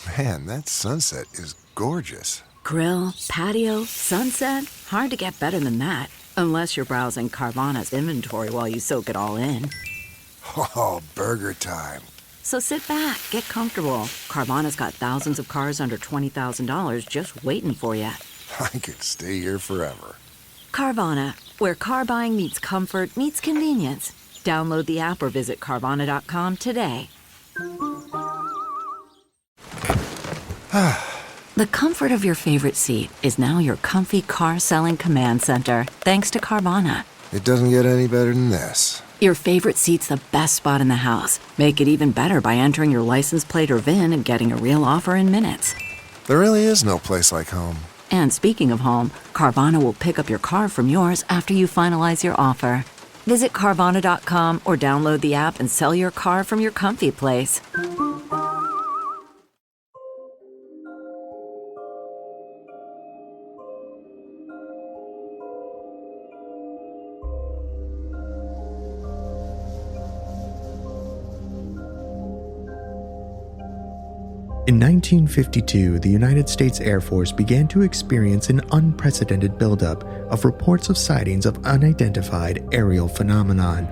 Man, that sunset is gorgeous. Grill, patio, sunset. Hard to get better than that. Unless you're browsing Carvana's inventory while you soak it all in. Oh, burger time. So sit back, get comfortable. Carvana's got thousands of cars under $20,000 just waiting for you. I could stay here forever. Carvana, where car buying meets comfort, meets convenience. Download the app or visit Carvana.com today. The comfort of your favorite seat is now your comfy car selling command center, thanks to Carvana. It doesn't get any better than this. Your favorite seat's the best spot in the house. Make it even better by entering your license plate or VIN and getting a real offer in minutes. There really is no place like home. And speaking of home, Carvana will pick up your car from yours after you finalize your offer. Visit Carvana.com or download the app and sell your car from your comfy place. In 1952, the United States Air Force began to experience an unprecedented buildup of reports of sightings of unidentified aerial phenomenon.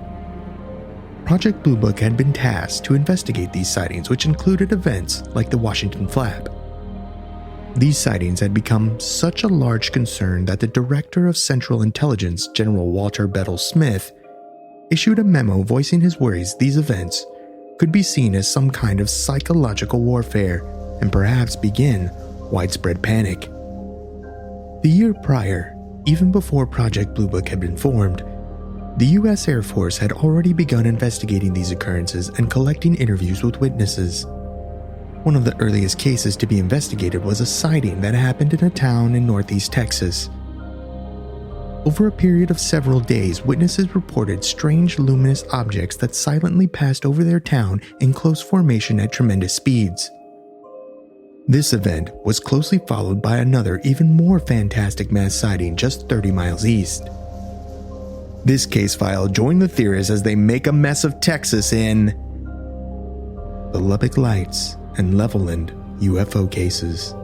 Project Blue Book had been tasked to investigate these sightings, which included events like the Washington Flap. These sightings had become such a large concern that the Director of Central Intelligence, General Walter Bedell Smith, issued a memo voicing his worries these events could be seen as some kind of psychological warfare and perhaps begin widespread panic. The year prior, even before Project Blue Book had been formed, the U.S. Air Force had already begun investigating these occurrences and collecting interviews with witnesses. One of the earliest cases to be investigated was a sighting that happened in a town in northeast Texas. Over a period of several days, witnesses reported strange luminous objects that silently passed over their town in close formation at tremendous speeds. This event was closely followed by another, even more fantastic mass sighting just 30 miles east. This case file joined the theorists as they make a mess of Texas in the Lubbock Lights and Levelland UFO cases.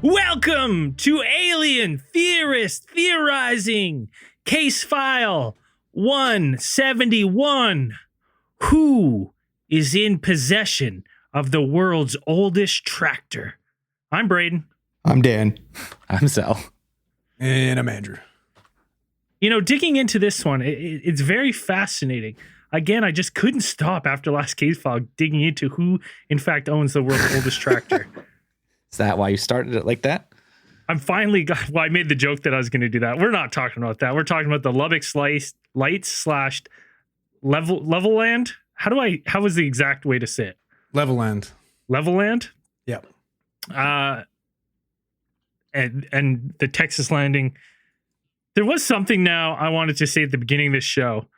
Welcome to Alien Theorist Theorizing, Case File 171. Who is in possession of the world's oldest tractor? I'm Braden. I'm Dan. I'm Sal. And I'm Andrew. You know, digging into this one, it's very fascinating. Again, I just couldn't stop after last case file digging into who, in fact, owns the world's oldest tractor. Is that why you started it like that? I made the joke that I was going to do that. We're not talking about that. We're talking about the Lubbock Lights / Levelland. How was the exact way to say it? Levelland. Levelland? Yep. And the Texas landing. There was something now I wanted to say at the beginning of this show,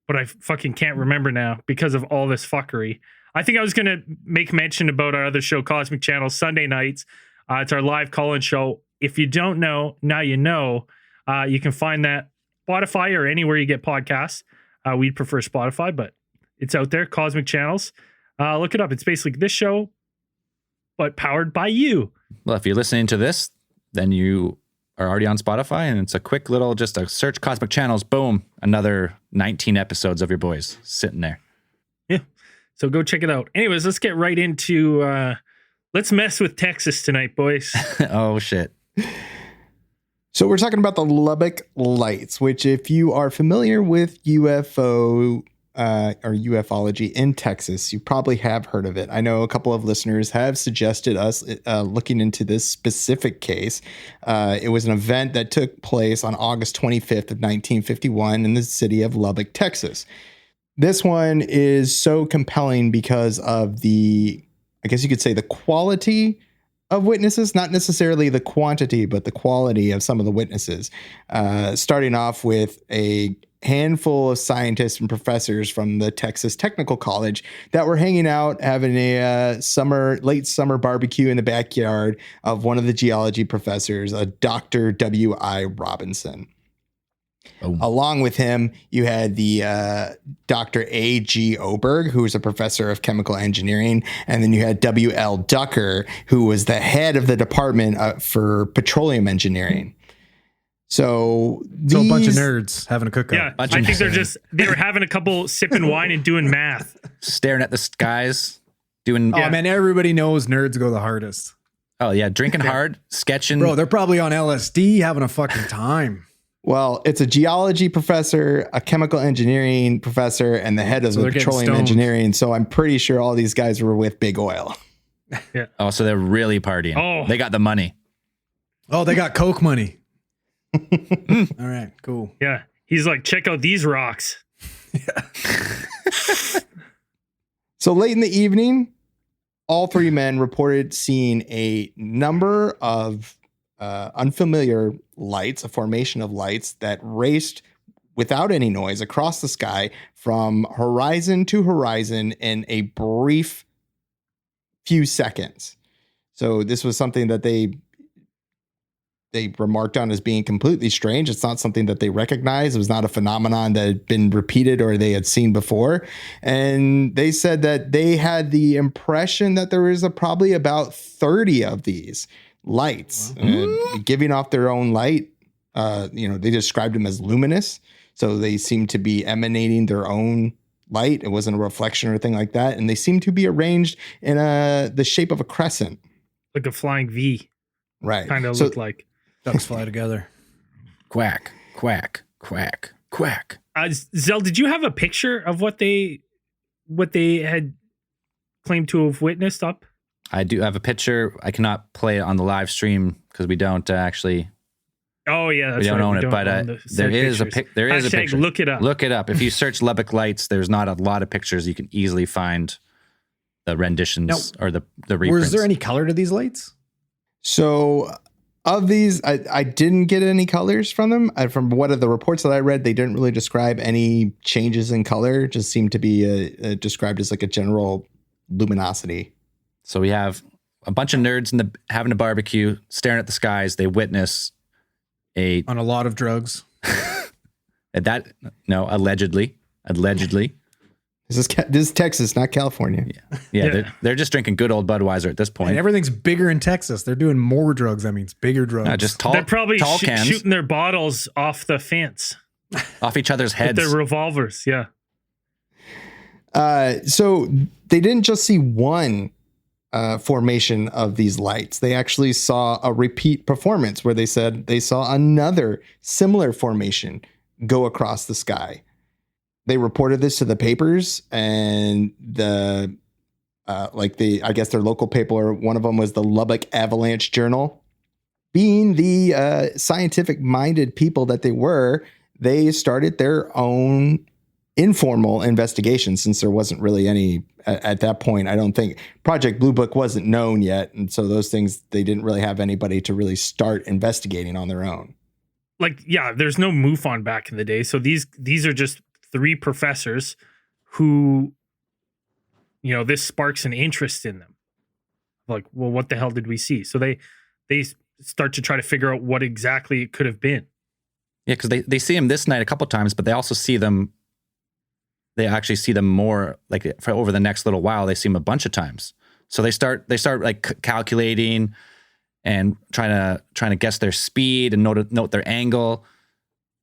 but I fucking can't remember now because of all this fuckery. I think I was going to make mention about our other show, Cosmic Channel, Sunday nights. It's our live call-in show. If you don't know, now you know. You can find that Spotify or anywhere you get podcasts. We'd prefer Spotify, but it's out there, Cosmic Channels. Look it up. It's basically this show, but powered by you. Well, if you're listening to this, then you are already on Spotify, and it's a quick little, just a search Cosmic Channels, boom, another 19 episodes of your boys sitting there. Yeah. So go check it out. Anyways, let's get right into, let's mess with Texas tonight, boys. Oh, shit. So we're talking about the Lubbock Lights, which if you are familiar with UFO or ufology in Texas, you probably have heard of it. I know a couple of listeners have suggested us looking into this specific case. It was an event that took place on August 25th of 1951 in the city of Lubbock, Texas. This one is so compelling because of the, I guess you could say, the quality of witnesses, not necessarily the quantity, but the quality of some of the witnesses. Starting off with a handful of scientists and professors from the Texas Technical College that were hanging out, having a late summer barbecue in the backyard of one of the geology professors, a Dr. W.I. Robinson. Oh. Along with him, you had the Dr. A.G. Oberg, who was a professor of chemical engineering. And then you had W.L. Ducker, who was the head of the department for petroleum engineering. So a bunch of nerds having a cookout. Yeah, I think they were having a couple sipping wine and doing math. Staring at the skies, doing... Oh, man, everybody knows nerds go the hardest. Oh, yeah, drinking hard, sketching. Bro, they're probably on LSD having a fucking time. Well, it's a geology professor, a chemical engineering professor, and the head of the petroleum engineering. So I'm pretty sure all these guys were with Big Oil. Yeah. Oh, so they're really partying. Oh, they got the money. Oh, they got Coke money. All right, cool. Yeah. He's like, check out these rocks. Yeah. So late in the evening, all three men reported seeing a number of unfamiliar lights, a formation of lights that raced without any noise across the sky from horizon to horizon in a brief few seconds. So this was something that they remarked on as being completely strange. It's not something that they recognized. It was not a phenomenon that had been repeated or they had seen before. And they said that they had the impression that there was probably about 30 of these lights giving off their own light. They described them as luminous. So they seemed to be emanating their own light. It wasn't a reflection or anything like that. And they seemed to be arranged in the shape of a crescent. Like a flying V. Right. Kind of looked like. Ducks fly together. Quack, quack, quack, quack. Zell, did you have a picture of what they had claimed to have witnessed up? I do have a picture. I cannot play it on the live stream because we don't actually. Oh yeah, that's we don't own it. But there is a picture. Look it up. Look it up. If you search Lubbock lights, there's not a lot of pictures. You can easily find the renditions or the reprints. Was there any color to these lights? So of these, I didn't get any colors from them. From one of the reports that I read, they didn't really describe any changes in color. It just seemed to be described as like a general luminosity. So we have a bunch of nerds having a barbecue, staring at the skies. They witness on a lot of drugs. Allegedly. This is Texas, not California. Yeah. They're just drinking good old Budweiser at this point. And everything's bigger in Texas. They're doing more drugs. That means bigger drugs. Just tall. They're probably tall cans shooting their bottles off the fence, off each other's heads. With their revolvers. Yeah. So they didn't just see one formation of these lights. They actually saw a repeat performance where they said they saw another similar formation go across the sky. They reported this to the papers, and I guess their local paper, one of them was the Lubbock Avalanche Journal. Being the scientific minded people that they were, they started their own informal investigation, since there wasn't really any at that point. I don't think Project Blue Book wasn't known yet. And so those things, they didn't really have anybody to really start investigating on their own. There's no MUFON back in the day. So these are just three professors who, this sparks an interest in them. Like, well, what the hell did we see? So they start to try to figure out what exactly it could have been. Yeah, because they see them this night a couple times, but they also see them. They actually see them more like for over the next little while. They see them a bunch of times. So they start like calculating and trying to guess their speed and note their angle.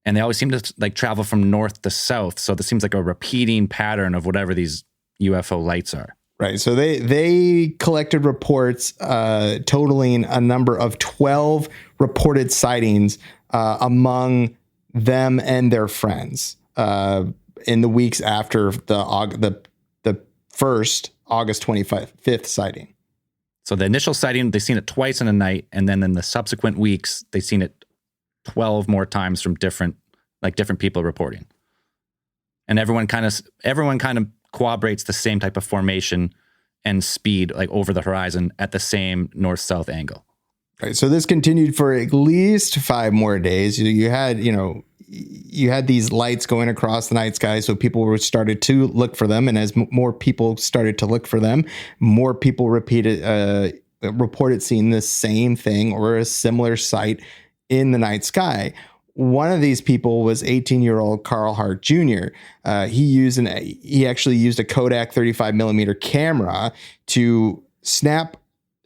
And they always seem to like travel from north to south. So this seems like a repeating pattern of whatever these UFO lights are. Right. So they collected reports totaling a number of 12 reported sightings among them and their friends in the weeks after the first August 25th sighting. So the initial sighting, they've seen it twice in a night. And then in the subsequent weeks, they've seen it 12 more times from different people reporting. And everyone kind of corroborates the same type of formation and speed like over the horizon at the same north-south angle. Right. So this continued for at least 5 more days. You had these lights going across the night sky, so people were started to look for them. And as more people started to look for them, more people reported seeing the same thing or a similar sight in the night sky. One of these people was 18-year-old Carl Hart Jr. He actually used a Kodak 35 millimeter camera to snap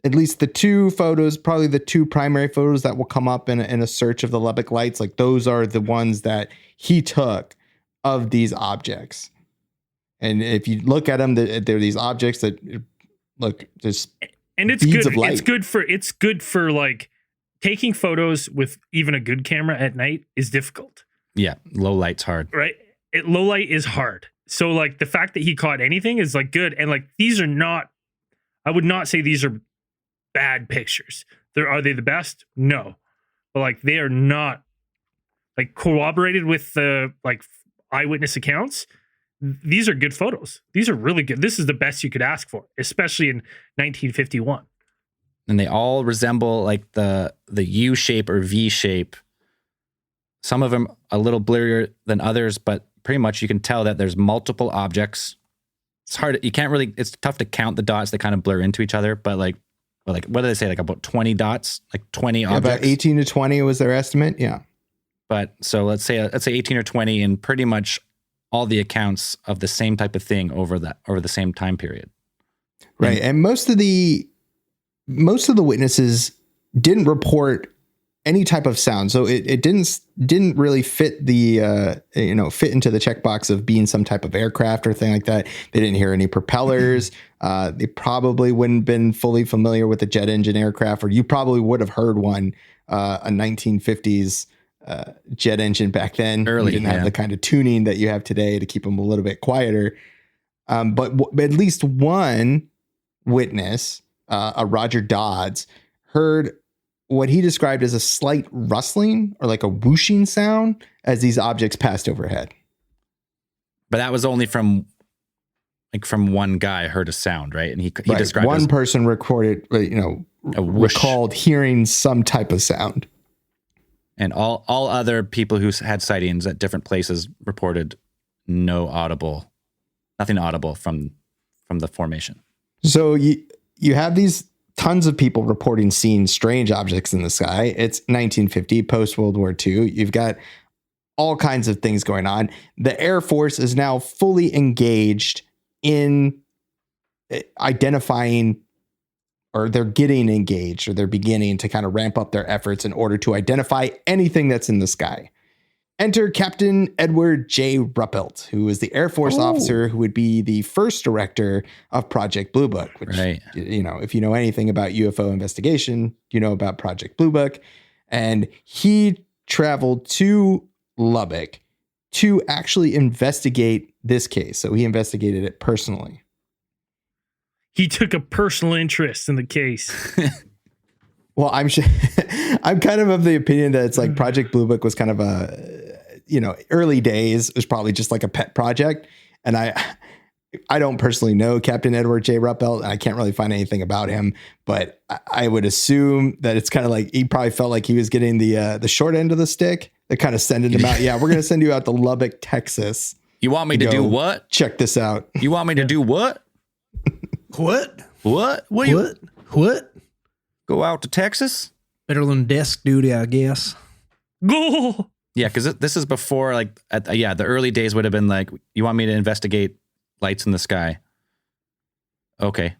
at least the 2 photos, probably the 2 primary photos that will come up in a search of the Lubbock lights. Like those are the ones that he took of these objects. And if you look at them, they're these objects that look just, and it's good. It's good for like taking photos with even a good camera at night is difficult. Yeah. Low light's hard. Right. Low light is hard. So like the fact that he caught anything is like good. And like, these are not, I would not say these are bad pictures. Are they the best? No. But like, they are not like corroborated with the like eyewitness accounts. These are good photos. These are really good. This is the best you could ask for, especially in 1951. And they all resemble like the U shape or V shape. Some of them a little blurrier than others, but pretty much you can tell that there's multiple objects. It's hard. It's tough to count the dots. They kind of blur into each other, but like what do they say? Like about 20 dots, like 20 objects. About 18 to 20 was their estimate. Yeah. But so let's say 18 or 20 in pretty much all the accounts of the same type of thing over the same time period. Right. And most of the witnesses didn't report any type of sound. So it didn't really fit fit into the checkbox of being some type of aircraft or thing like that. They didn't hear any propellers. They probably wouldn't have been fully familiar with the jet engine aircraft, or you probably would have heard one, a 1950s jet engine back then. Early, you didn't have the kind of tuning that you have today to keep them a little bit quieter. But at least one witness, a Roger Dodds, heard what he described as a slight rustling or like a whooshing sound as these objects passed overhead. But that was only from one guy heard a sound, right? And he right. described one person recorded, recalled hearing some type of sound. And all other people who had sightings at different places reported nothing audible from the formation. So you have these tons of people reporting seeing strange objects in the sky. It's 1950, post World War II. You've got all kinds of things going on. The Air Force is now fully engaged in identifying, or they're getting engaged, or they're beginning to kind of ramp up their efforts in order to identify anything that's in the sky. Enter Captain Edward J. Ruppelt, who is the Air Force officer who would be the first director of Project Blue Book, which, right. If you know anything about UFO investigation, you know about Project Blue Book. And he traveled to Lubbock to actually investigate this case. So he investigated it personally. He took a personal interest in the case. Well, I'm kind of the opinion that it's like Project Blue Book was kind of early days. It was probably just like a pet project. And I don't personally know Captain Edward J. Ruppelt, and I can't really find anything about him, but I would assume that it's kind of like he probably felt like he was getting the short end of the stick. They're kind of sending him out. Yeah, we're going to send you out to Lubbock, Texas. You want me to do what? Check this out. You want me to do what? What? What? What? Go out to Texas? Better than desk duty, I guess. Go. Yeah, because this is before, the early days would have been like, you want me to investigate lights in the sky? Okay.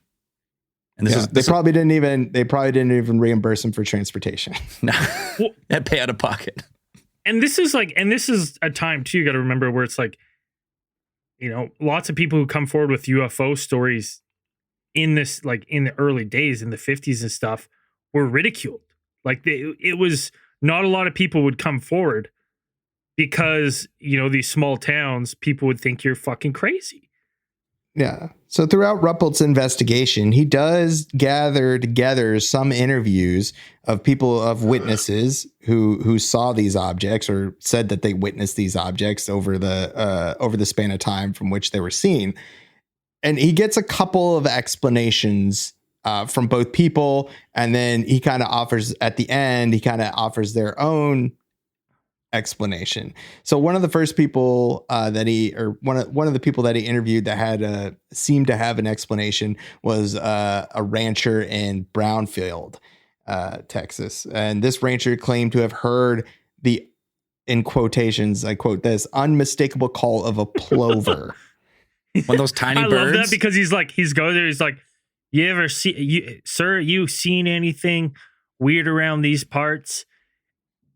And they probably didn't even reimburse him for transportation. No, and pay out of pocket. And this is a time too, you got to remember, where it's like, lots of people who come forward with UFO stories in this, like in the early days in the 50s and stuff, were ridiculed. Like it was not a lot of people would come forward because, these small towns, people would think you're fucking crazy. Yeah. So throughout Ruppelt's investigation, he does gather together some interviews of witnesses who saw these objects or said that they witnessed these objects over the span of time from which they were seen. and he gets a couple of explanations from both people, and then he kind of offers at the end. He kind of offers their own explanation. So one of the first people one of the people that he interviewed that had seemed to have an explanation was a rancher in Brownfield, Texas, and this rancher claimed to have heard the, in quotations, I quote this, unmistakable call of a plover. One of those tiny birds. I love that because he's go there. He's like, you ever see, sir, you seen anything weird around these parts?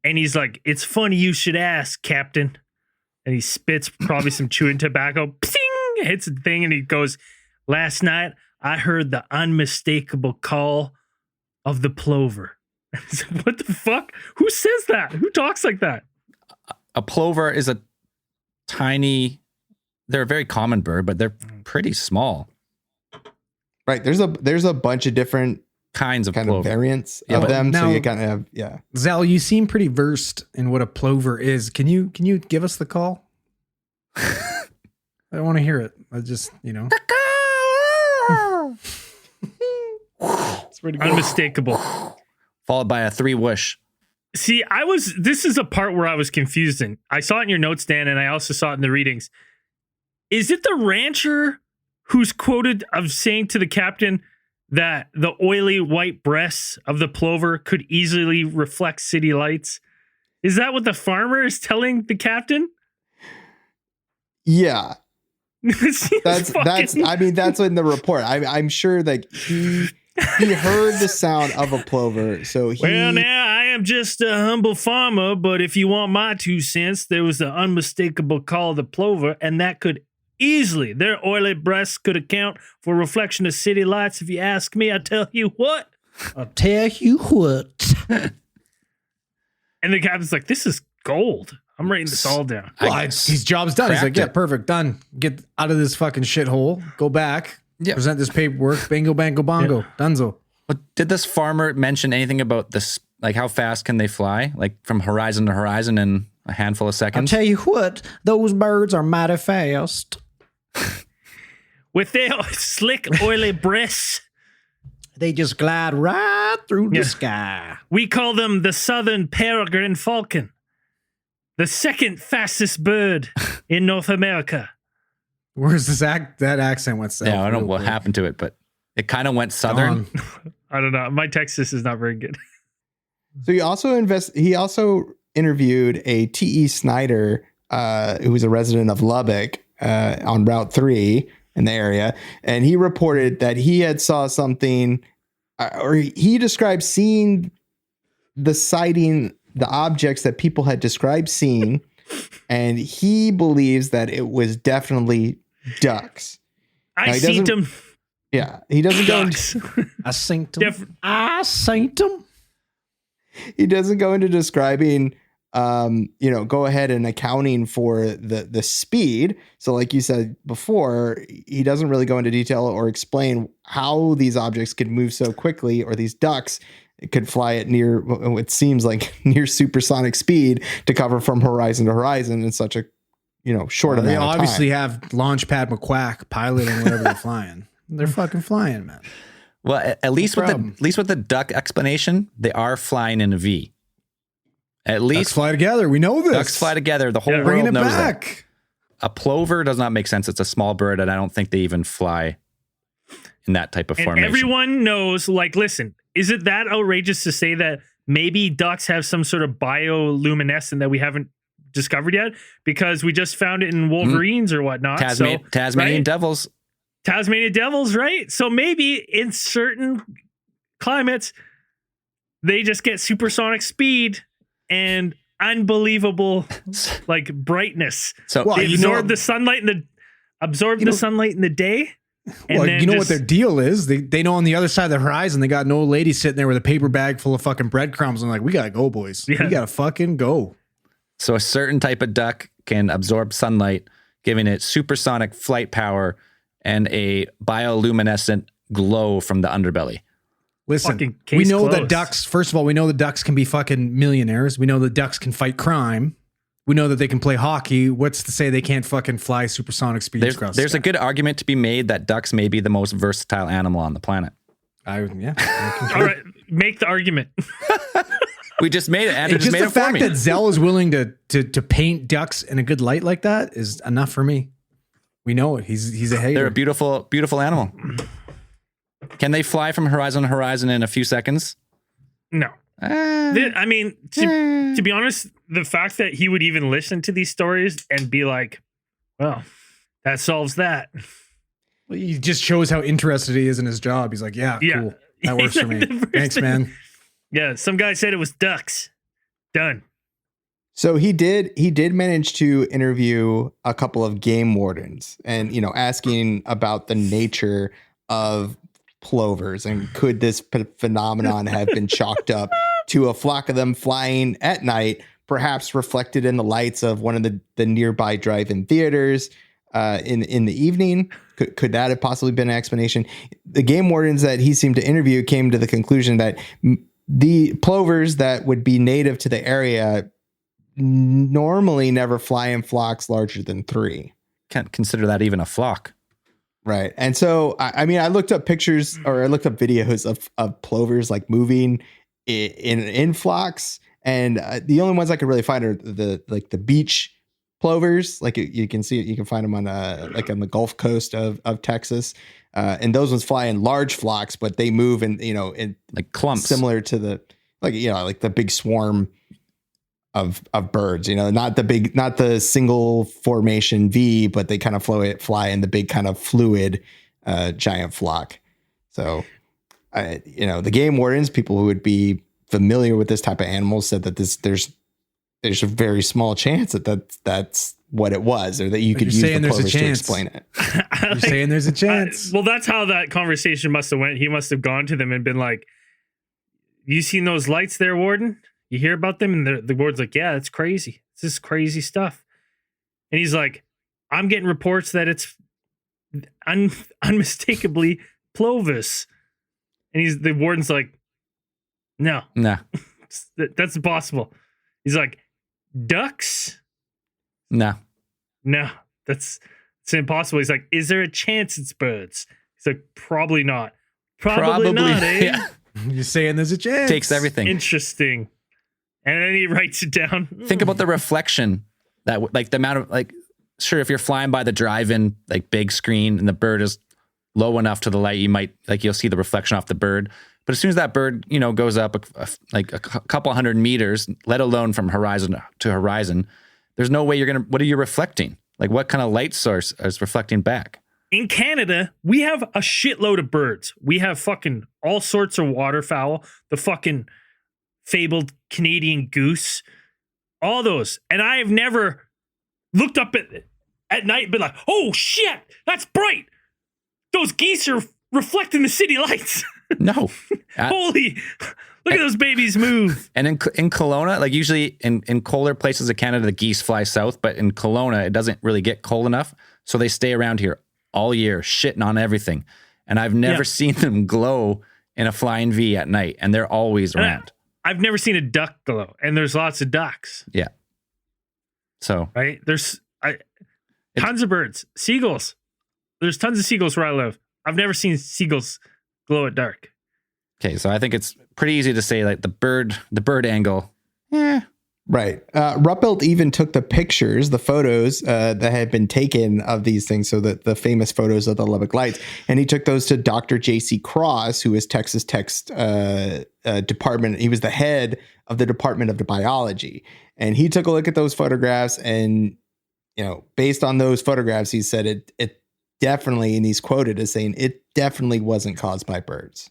And he's like, it's funny you should ask, Captain. And he spits probably some chewing tobacco, ping, hits the thing, and he goes, last night I heard the unmistakable call of the plover. What the fuck? Who says that? Who talks like that? A plover is they're a very common bird, but they're pretty small. Right. There's a bunch of different kinds of kind plover. of variants of them. Now, so you kind of have, yeah. Zal, you seem pretty versed in what a plover is. Can you give us the call? I don't want to hear it. I just, it's pretty good. Unmistakable. Followed by a 3 whoosh. See, this is a part where I was confused in. I saw it in your notes, Dan, and I also saw it in the readings. Is it the rancher who's quoted of saying to the captain that the oily white breasts of the plover could easily reflect city lights? Is that what the farmer is telling the captain? Yeah. that's fucking... I mean, that's in the report. I'm sure that he heard the sound of a plover. So well, now I am just a humble farmer, but if you want my 2 cents, there was the unmistakable call of the plover, and that could easily, their oily breasts could account for reflection of city lights. If you ask me, I tell you what. I'll tell you what. And the captain's like, this is gold. I'm writing this all down. Well, his job's done. He's like, yeah, perfect, done. Get out of this fucking shithole. Go back. Yeah. Present this paperwork. Bingo, bango, bongo. Yeah. Dunzo. But did this farmer mention anything about this? Like, how fast can they fly? Like, from horizon to horizon in a handful of seconds? I'll tell you what, those birds are mighty fast. With their slick, oily breasts, they just glide right through the sky. We call them the southern peregrine falcon, the second fastest bird in North America. Where's that accent went south? Yeah, I don't know what happened to it, but it kind of went southern. I don't know. My Texas is not very good. So he also interviewed a T.E. Snyder, who was a resident of Lubbock, on Route 3 in the area, and he reported that he had saw something, or he described seeing the sighting, the objects that people had described seeing, and he believes that it was definitely ducks. I seen them. Yeah, he doesn't ducks. I seen them. I seen them. He doesn't go into describing go ahead and accounting for the speed. So like you said before, he doesn't really go into detail or explain how these objects could move so quickly, or these ducks could fly at near what seems like near supersonic speed to cover from horizon to horizon in such a short amount of time. They obviously have Launchpad McQuack piloting whatever they're flying. They're fucking flying, man. Well, at least with the duck explanation, they are flying in a V. At least ducks fly together. We know this. Ducks fly together. The whole world bringing it knows back. that. A plover does not make sense. It's a small bird, and I don't think they even fly in that type of formation. Everyone knows, like, listen, is it that outrageous to say that maybe ducks have some sort of bioluminescent that we haven't discovered yet? Because we just found it in wolverines or whatnot. Tasmanian devils. Tasmanian devils, right? So maybe in certain climates, they just get supersonic speed and unbelievable like brightness. So they absorb the sunlight in the day. Well, you know what their deal is? They know on the other side of the horizon, they got an old lady sitting there with a paper bag full of fucking breadcrumbs. And like, we gotta go, boys. Yeah. We gotta fucking go. So a certain type of duck can absorb sunlight, giving it supersonic flight power and a bioluminescent glow from the underbelly. Listen, we know that ducks, first of all, we know the ducks can be fucking millionaires. We know the ducks can fight crime. We know that they can play hockey. What's to say they can't fucking fly supersonic speeds across the There's sky? a good argument to be made that ducks may be the most versatile animal on the planet. I All right, make the argument. We just made it. Andrew It's just just made the it for fact me. that Zell is willing to paint ducks in a good light like that is enough for me. We know it. He's a hater. They're a beautiful, beautiful animal. Can they fly from horizon to horizon in a few seconds? No. I mean, to be honest, the fact that he would even listen to these stories and be like, well, that solves that. He just shows how interested he is in his job. He's like, yeah. Cool. That works for me. Thanks, man. Yeah, some guy said it was ducks. Done. So he did manage to interview a couple of game wardens and, asking about the nature of plovers and could this phenomenon have been chalked up to a flock of them flying at night, perhaps reflected in the lights of one of the nearby drive-in theaters in the evening. Could that have possibly been an explanation? The game wardens that he seemed to interview came to the conclusion that the plovers that would be native to the area normally never fly in flocks larger than 3. Can't consider that even a flock. Right. And so, I mean, I looked up pictures or I looked up videos of plovers like moving in flocks. And the only ones I could really find are the beach plovers. Like you can find them on on the Gulf Coast of Texas. And those ones fly in large flocks, but they move in Like clumps. similar to the big swarm of birds, not the single formation V, but they kind of fly in the big kind of fluid giant flock. So, the game wardens, people who would be familiar with this type of animal, said that there's a very small chance that's what it was, or that you could use the plovers to explain it. You're saying there's a chance. Well, that's how that conversation must have went. He must have gone to them and been like, "You seen those lights there, Warden? You hear about them?" And the warden's like, "Yeah, it's crazy. It's just crazy stuff." And he's like, "I'm getting reports that it's unmistakably plovers." And the warden's like, "No, Nah. that's impossible." He's like, "Ducks? Nah. No, it's impossible." He's like, "Is there a chance it's birds?" He's like, "Probably not." Probably not, eh? Yeah. You're saying there's a chance. Takes everything. Interesting. And then he writes it down. Think about the reflection that the amount of sure, if you're flying by the drive-in big screen and the bird is low enough to the light, you might you'll see the reflection off the bird. But as soon as that bird goes up a couple hundred meters, let alone from horizon to horizon, there's no way what are you reflecting? What kind of light source is reflecting back? In Canada, we have a shitload of birds. We have fucking all sorts of waterfowl, the fucking fabled Canadian goose, all those. And I have never looked up at night and been like, "Oh shit, that's bright. Those geese are reflecting the city lights." No. Holy, look at those babies move. And in Kelowna, usually in colder places of Canada, the geese fly south, but in Kelowna, it doesn't really get cold enough. So they stay around here all year, shitting on everything. And I've never seen them glow in a flying V at night, and they're always around. I've never seen a duck glow, and there's lots of ducks. Yeah. So. Right? There's tons of birds. Seagulls. There's tons of seagulls where I live. I've never seen seagulls glow at dark. Okay, so I think it's pretty easy to say the bird angle. Yeah. Right. Ruppelt even took the pictures, the photos that had been taken of these things. So that the famous photos of the Lubbock lights, and he took those to Dr. J.C. Cross, who is Texas Tech's department. He was the head of the Department of Biology, and he took a look at those photographs. And based on those photographs, he said it definitely, and he's quoted as saying it definitely wasn't caused by birds.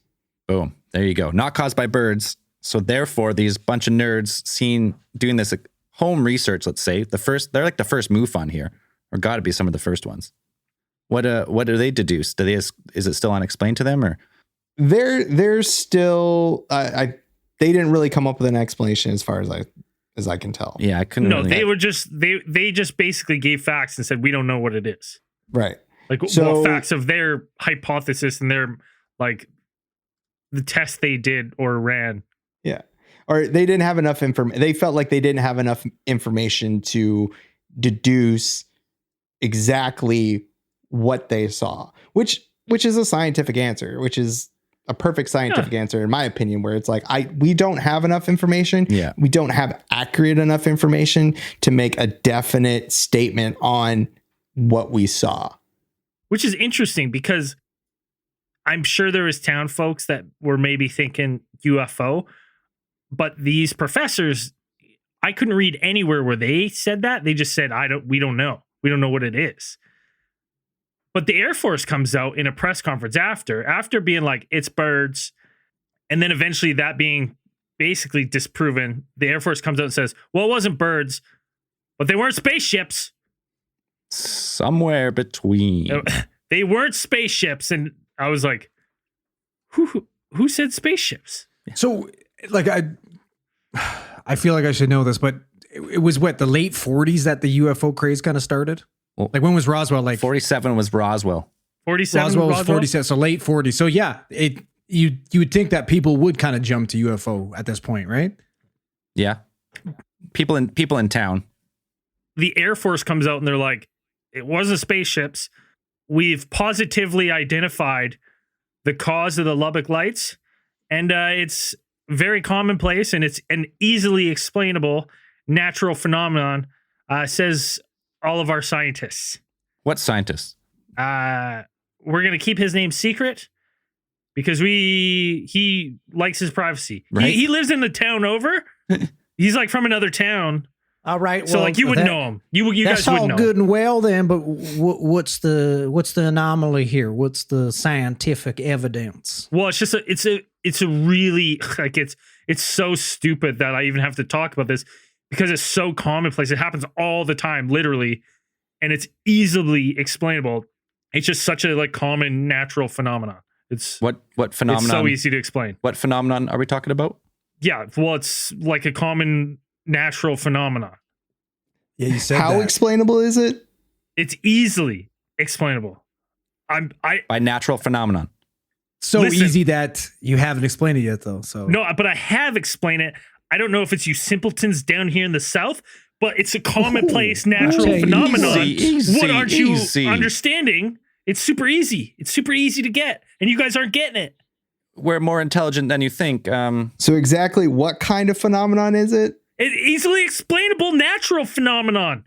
Boom. There you go. Not caused by birds. So therefore, these bunch of nerds doing this home research, let's say, they're like the first MUFON here, or got to be some of the first ones. What do they deduce? Is it still unexplained to them, or they're still they didn't really come up with an explanation as far as I can tell. Yeah, I couldn't. No, they were just they just basically gave facts and said we don't know what it is. Right. What facts of their hypothesis and their the test they did or ran. Yeah. or they didn't have enough information. They felt like they didn't have enough information to deduce exactly what they saw, which is a scientific answer, which is a perfect scientific answer, in my opinion, where it's like, we don't have enough information. Yeah. We don't have accurate enough information to make a definite statement on what we saw. Which is interesting because I'm sure there was town folks that were maybe thinking UFO, but these professors, I couldn't read anywhere where they said that. They just said, we don't know. We don't know what it is. But the Air Force comes out in a press conference after being like, it's birds. And then eventually that being basically disproven, the Air Force comes out and says, well, it wasn't birds, but they weren't spaceships. Somewhere between. They weren't spaceships. And I was like, who said spaceships? So, like, I feel like I should know this, but it was what, the late 40s that the UFO craze kind of started? Well, like, when was Roswell? Like 47 was Roswell. 47 Roswell was 47, so late 40s. So yeah, you would think that people would kind of jump to UFO at this point, right? Yeah. People in town. The Air Force comes out and they're like, it wasn't spaceships. We've positively identified the cause of the Lubbock lights, and it's very commonplace, and it's an easily explainable natural phenomenon, says all of our scientists. What scientists? We're going to keep his name secret because he likes his privacy. Right. He lives in the town over. He's like from another town. All right. So like you would know him. You that's guys would all know. good and well then, but what's the anomaly here? What's the scientific evidence? Well, it's just it's a really like it's so stupid that I even have to talk about this because it's so commonplace. It happens all the time, literally, and it's easily explainable. It's just such a like common natural phenomenon. It's what phenomenon? It's so easy to explain. What phenomenon are we talking about? Yeah, well, it's like a common natural phenomenon. Yeah, you said How that. explainable is it? It's easily explainable. By natural phenomenon. So Listen. easy that you haven't explained it yet, though. So No, but I have explained it. I don't know if it's you simpletons down here in the South, but it's a commonplace natural okay, phenomenon. easy, What aren't you easy. understanding? It's super easy. It's super easy to get, and you guys aren't getting it. We're more intelligent than you think. So exactly what kind of phenomenon is it? It's easily explainable natural phenomenon.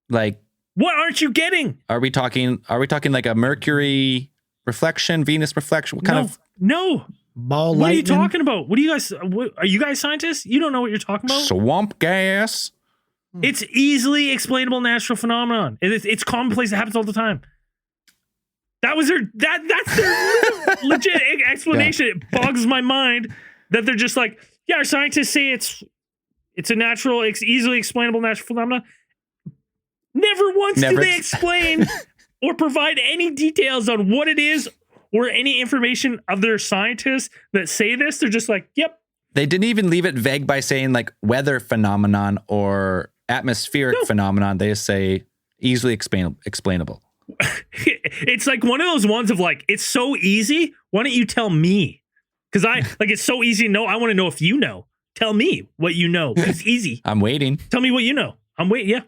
Like, What aren't you getting? are we talking like a Mercury reflection, Venus reflection? What kind of No. Ball What are you lightning? talking about? What are you guys? Are you guys scientists? You don't know what you're talking about? swamp gas? It's easily explainable natural phenomenon. It's commonplace. It happens all the time. That was that's their legit explanation. Yeah. It bogs my mind that they're just like, yeah, our scientists say it's a natural, easily explainable natural phenomenon. Never once do they explain or provide any details on what it is or any information of their scientists that say this. They're just like, yep. They didn't even leave it vague by saying like weather phenomenon or atmospheric phenomenon. They just say easily explainable. It's like one of those ones of like, it's so easy. Why don't you tell me? Because it's so easy to know. I want to know if you know. Tell me what you know. It's easy. I'm waiting. Tell me what you know. I'm waiting. Yeah.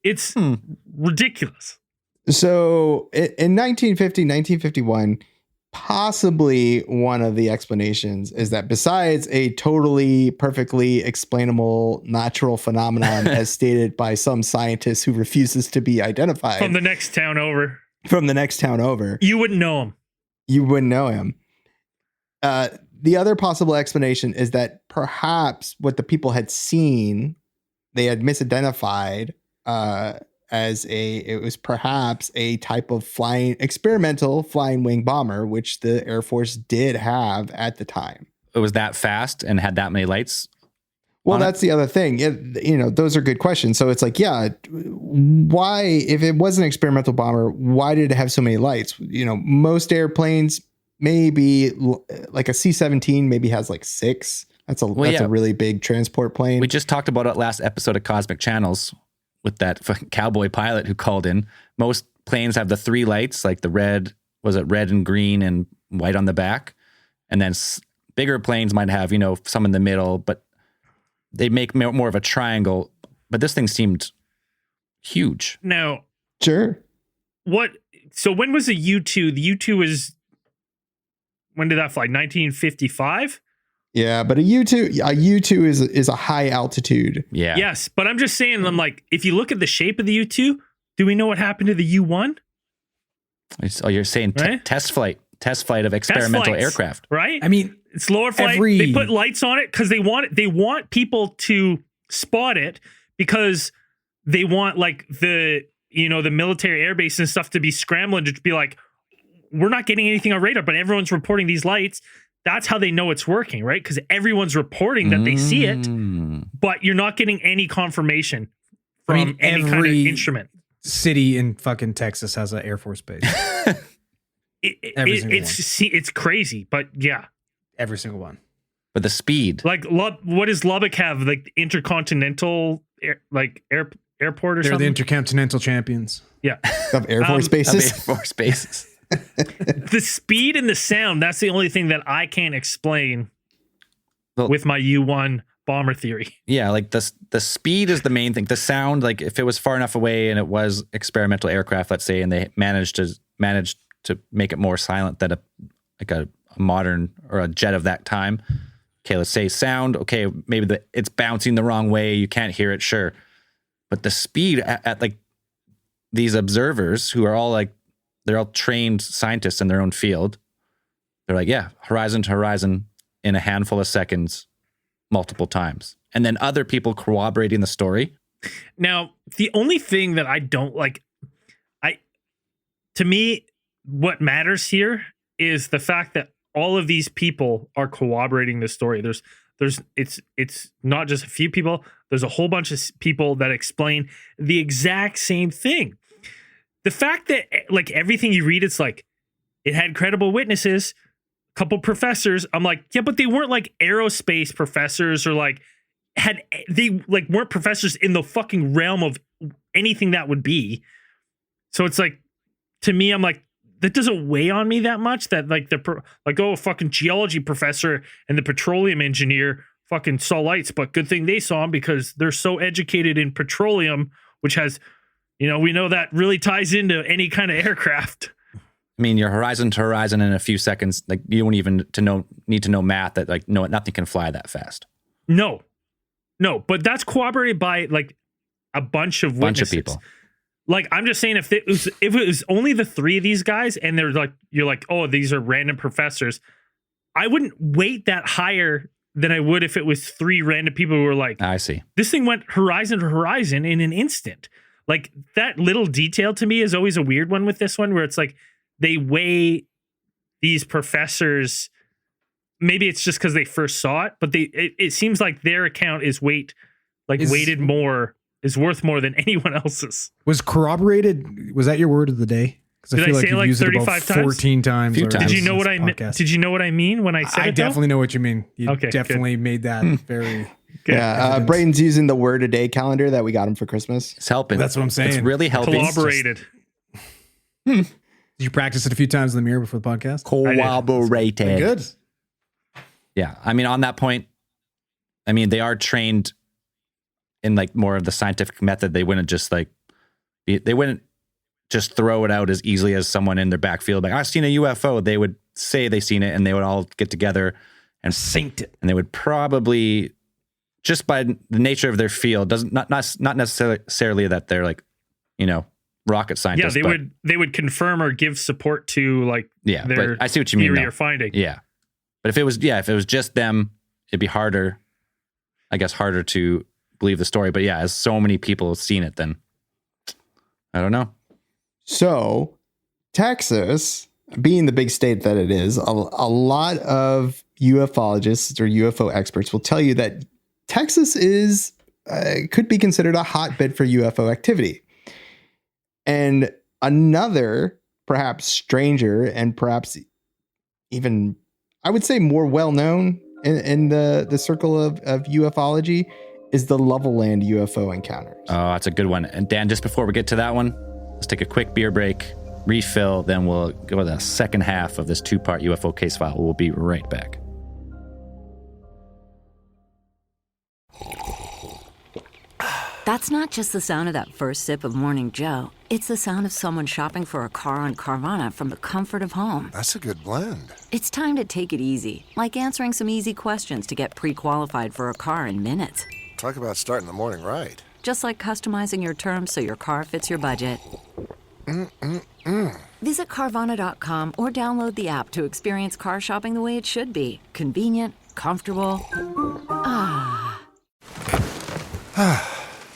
It's ridiculous. So in 1951, possibly one of the explanations is that besides a totally perfectly explainable natural phenomenon as stated by some scientist who refuses to be identified From the next town over. You wouldn't know him. You wouldn't know him. The other possible explanation is that perhaps what the people had seen, they had misidentified it was perhaps a type of experimental flying wing bomber, which the Air Force did have at the time. It was that fast and had that many lights. Well, that's the other thing. Those are good questions. So it's like, yeah, why, if it was an experimental bomber, why did it have so many lights? Most airplanes, maybe like a C-17 maybe has like 6. That's a really big transport plane. We just talked about it last episode of Cosmic Channels with that fucking cowboy pilot who called in. Most planes have the 3 lights, like the red and green and white on the back. And then bigger planes might have, some in the middle, but they make more of a triangle. But this thing seemed huge. Now, Sure. So when was the U2? The U2 was, when did that fly? 1955? Yeah, but a U2 is a high altitude. Yeah. Yes, but I'm just saying, I'm like, if you look at the shape of the U2, do we know what happened to the U1? Oh, you're saying Right? test flight of experimental flights, aircraft. Right? I mean, it's lower flight. They put lights on it because they want people to spot it, because they want like the military airbase and stuff to be scrambling to be like, we're not getting anything on radar, but everyone's reporting these lights. That's how they know it's working, right? Because everyone's reporting that they see it, but you're not getting any confirmation from any kind of instrument. City in fucking Texas has an Air Force base. It's crazy, but yeah, every single one. But the speed, like what does Lubbock have? Like intercontinental airport or They're something? the intercontinental champions. Yeah, Of Air Force bases. Air Force bases. the speed and the sound, that's the only thing that I can't explain Well, with my U1 bomber theory. Yeah, like the speed is the main thing. The sound, like if it was far enough away and it was experimental aircraft, let's say, and they managed to make it more silent than a modern or a jet of that time. Okay, let's say sound. Okay, maybe it's bouncing the wrong way. You can't hear it, sure. But the speed at like these observers who are all like, they're all trained scientists in their own field. They're like, yeah, horizon to horizon in a handful of seconds, multiple times. And then other people corroborating the story. Now, the only thing that I don't like, to me, what matters here is the fact that all of these people are corroborating the story. It's not just a few people. There's a whole bunch of people that explain the exact same thing. The fact that like everything you read, it's like it had credible witnesses, a couple professors. I'm like, yeah, but they weren't like aerospace professors or they weren't professors in the fucking realm of anything that would be. So it's like, to me, I'm like, that doesn't weigh on me that much. That like a fucking geology professor and the petroleum engineer fucking saw lights, but good thing they saw them because they're so educated in petroleum, which has, we know that really ties into any kind of aircraft. I mean, your horizon to horizon in a few seconds, like you don't even need to know math that like, no, nothing can fly that fast. No, but that's corroborated by like a bunch of witnesses. People. Like, I'm just saying, if it was only the three of these guys and they're like, you're like, oh, these are random professors, I wouldn't weight that higher than I would if it was three random people who were like, I see. This thing went horizon to horizon in an instant. Like, that little detail to me is always a weird one with this one, where it's like they weigh these professors. Maybe it's just because they first saw it, but it seems like their account is weighted more. Is worth more than anyone else's. Was corroborated? Was that your word of the day? Because I feel like you've used it about 14 times. Did you know what I meant? Did you know what I mean when I said it? I definitely know what you mean. You definitely made that very. Good. Yeah, Brayden's using the word a day calendar that we got him for Christmas. It's helping. That's what I'm saying. It's really helping. Collaborated. Did you practice it a few times in the mirror before the podcast? Corroborated. Good. Yeah, I mean, on that point, I mean, they are trained in like more of the scientific method. They wouldn't just throw it out as easily as someone in their backfield. Like, I've seen a UFO. They would say they seen it and they would all get together and synced it. And they would probably, just by the nature of their field, not necessarily that they're like, rocket scientists. Yeah, they would confirm or give support to like their but I see what you mean. Theory or finding. Yeah. But if it was just them, it'd be harder to believe the story. But yeah, as so many people have seen it, then I don't know. So Texas, being the big state that it is, a lot of ufologists or UFO experts will tell you that Texas is could be considered a hotbed for UFO activity. And another, perhaps stranger and perhaps even, I would say, more well-known in the circle of ufology is the Levelland UFO encounters. Oh, that's a good one. And Dan, just before we get to that one, let's take a quick beer break, refill, then we'll go to the second half of this two-part UFO case file. We'll be right back. That's not just the sound of that first sip of Morning Joe. It's the sound of someone shopping for a car on Carvana from the comfort of home. That's a good blend. It's time to take it easy, like answering some easy questions to get pre-qualified for a car in minutes. Talk about starting the morning right. Just like customizing your terms so your car fits your budget. Visit Carvana.com or download the app to experience car shopping the way it should be. Convenient, comfortable.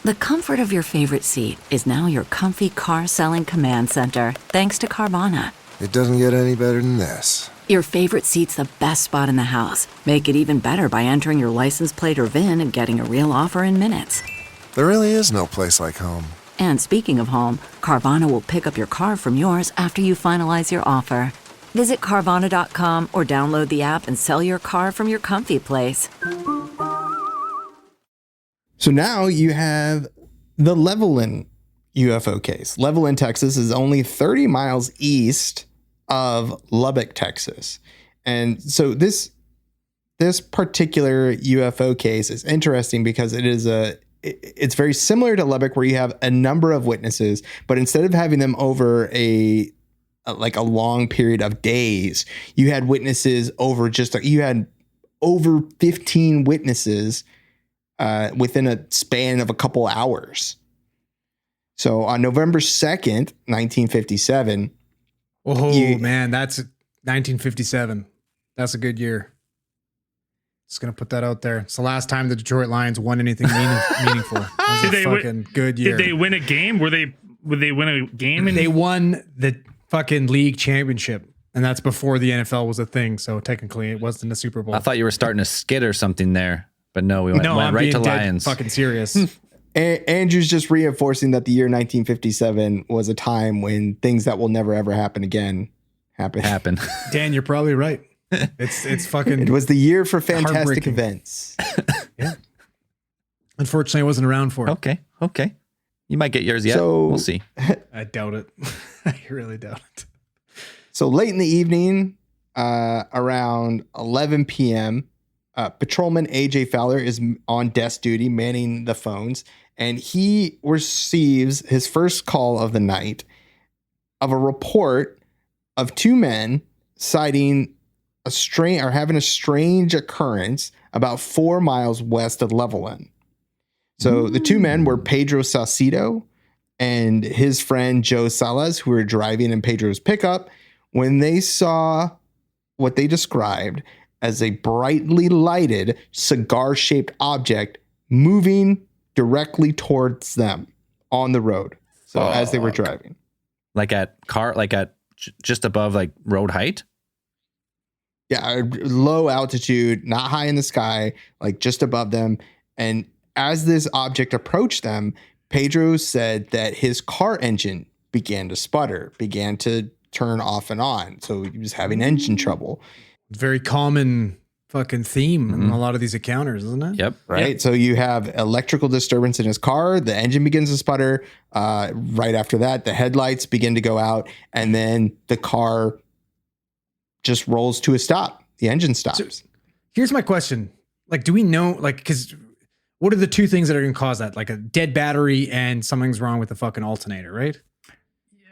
The comfort of your favorite seat is now your comfy car selling command center, thanks to Carvana. It doesn't get any better than this. Your favorite seat's the best spot in the house. Make it even better by entering your license plate or VIN and getting a real offer in minutes. There really is no place like home. And speaking of home, Carvana will pick up your car from yours after you finalize your offer. Visit Carvana.com or download the app and sell your car from your comfy place. So now you have the Levelland UFO case. Levelland, Texas is only 30 miles east of Lubbock, Texas. And so this particular UFO case is interesting because it's very similar to Lubbock, where you have a number of witnesses, but instead of having them over a long period of days, you had witnesses over you had over 15 witnesses within a span of a couple hours. So on November 2nd, 1957. Oh, man, that's 1957. That's a good year. Just going to put that out there. It's the last time the Detroit Lions won anything meaningful. That was a fucking good year. Did they win a game? Would they win a game? They won the fucking league championship. And that's before the NFL was a thing. So technically it wasn't a Super Bowl. I thought you were starting a skit or something there. But no, we went right to Lions. Fucking serious. Andrew's just reinforcing that the year 1957 was a time when things that will never ever happen again happen. Dan, you're probably right. It's fucking. It was the year for fantastic events. Yeah. Unfortunately, I wasn't around for it. Okay. You might get yours yet. So, we'll see. I doubt it. I really doubt it. So late in the evening, around 11 p.m., Patrolman AJ Fowler is on desk duty, manning the phones, and he receives his first call of the night of a report of two men citing having a strange occurrence about 4 miles west of Levelland. So the two men were Pedro Salcido and his friend Joe Salas, who were driving in Pedro's pickup, when they saw what they described as a brightly lighted cigar-shaped object moving directly towards them on the road. So as they were driving, just above road height. Yeah, low altitude, not high in the sky, like just above them. And as this object approached them, Pedro said that his car engine began to sputter, began to turn off and on. So he was having engine trouble. Very common fucking theme in a lot of these encounters, isn't it? Yep. Right. Yep. So you have electrical disturbance in his car. The engine begins to sputter. Right after that, the headlights begin to go out, and then the car just rolls to a stop. The engine stops. So here's my question. Do we know, because what are the two things that are going to cause that? Like a dead battery and something's wrong with the fucking alternator, right?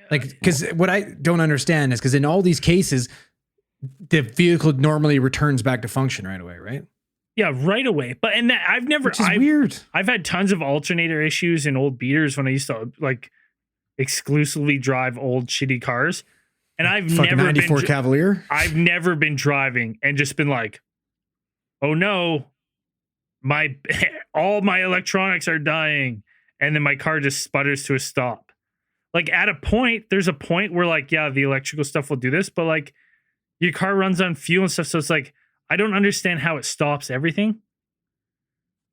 Because what I don't understand is because in all these cases, the vehicle normally returns back to function right away, right? Yeah, right away. But Which is weird. I've had tons of alternator issues in old beaters when I used to exclusively drive old shitty cars, and I've fucking never 94 been Cavalier. I've never been driving and just been like, oh no, all my electronics are dying, and then my car just sputters to a stop. There's a point where the electrical stuff will do this, but your car runs on fuel and stuff. So it's I don't understand how it stops everything.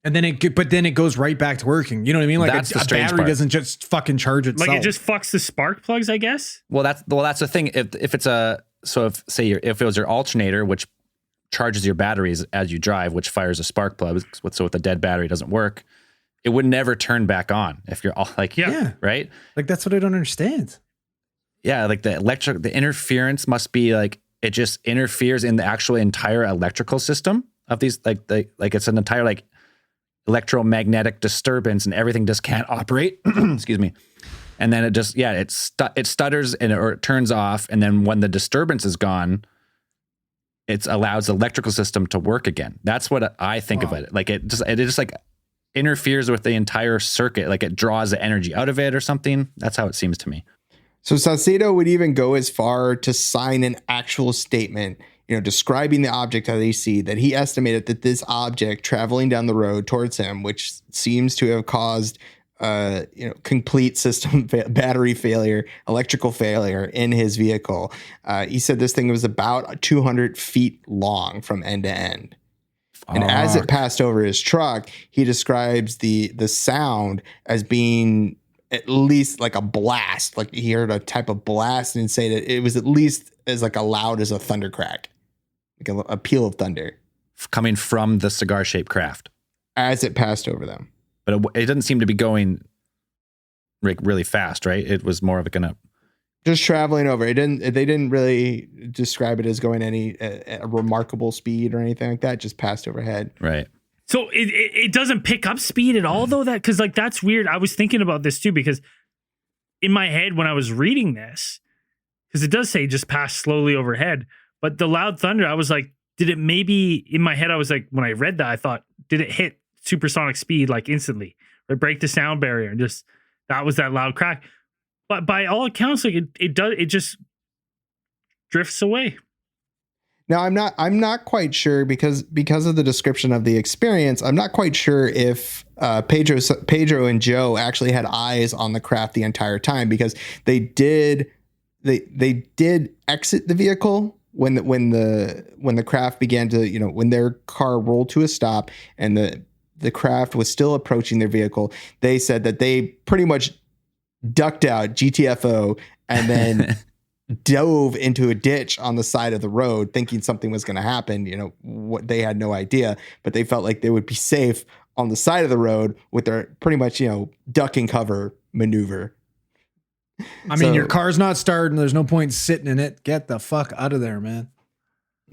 And then it goes right back to working. You know what I mean? That's the a strange battery part. doesn't just fucking charge itself. It just fucks the spark plugs, I guess. Well, that's the thing. If it was your alternator, which charges your batteries as you drive, which fires a spark plug. So if the dead battery doesn't work, it would never turn back on. If you're all right? That's what I don't understand. Yeah, the interference must be it just interferes in the actual entire electrical system of these. It's an entire electromagnetic disturbance and everything just can't operate. Excuse me. And then it just, it stutters or it turns off. And then when the disturbance is gone, it allows the electrical system to work again. That's what I think of it. Like it just like interferes with the entire circuit. Like it draws the energy out of it or something. That's how it seems to me. So Saucedo would even go as far to sign an actual statement, describing the object that they see, that he estimated that this object traveling down the road towards him, which seems to have caused complete system battery failure, electrical failure in his vehicle. He said this thing was about 200 feet long from end to end. And as it passed over his truck, he describes the sound as being at least like a blast. Like he heard a type of blast and say that it was at least as like loud as a thunder crack, like a peal of thunder coming from the cigar-shaped craft as it passed over them. But it didn't seem to be going like really fast, right? It was more of just traveling over. They didn't really describe it as going a remarkable speed or anything like that. Just passed overhead. Right. So it doesn't pick up speed at all though, because like that's weird. I was thinking about this too, because in my head when I was reading this, because it does say just pass slowly overhead, but the loud thunder, I was like, did it maybe, in my head I was like, when I read that, I thought, did it hit supersonic speed like instantly, or break the sound barrier, and just that was that loud crack? But by all accounts, like it just drifts away. Now I'm not quite sure because of the description of the experience. I'm not quite sure if Pedro and Joe actually had eyes on the craft the entire time, because they did exit the vehicle when the craft began to, when their car rolled to a stop and the craft was still approaching their vehicle. They said that they pretty much ducked out, GTFO, and then dove into a ditch on the side of the road thinking something was going to happen. What they had no idea, but they felt like they would be safe on the side of the road with their pretty much, duck and cover maneuver. I mean, your car's not starting. There's no point sitting in it. Get the fuck out of there, man.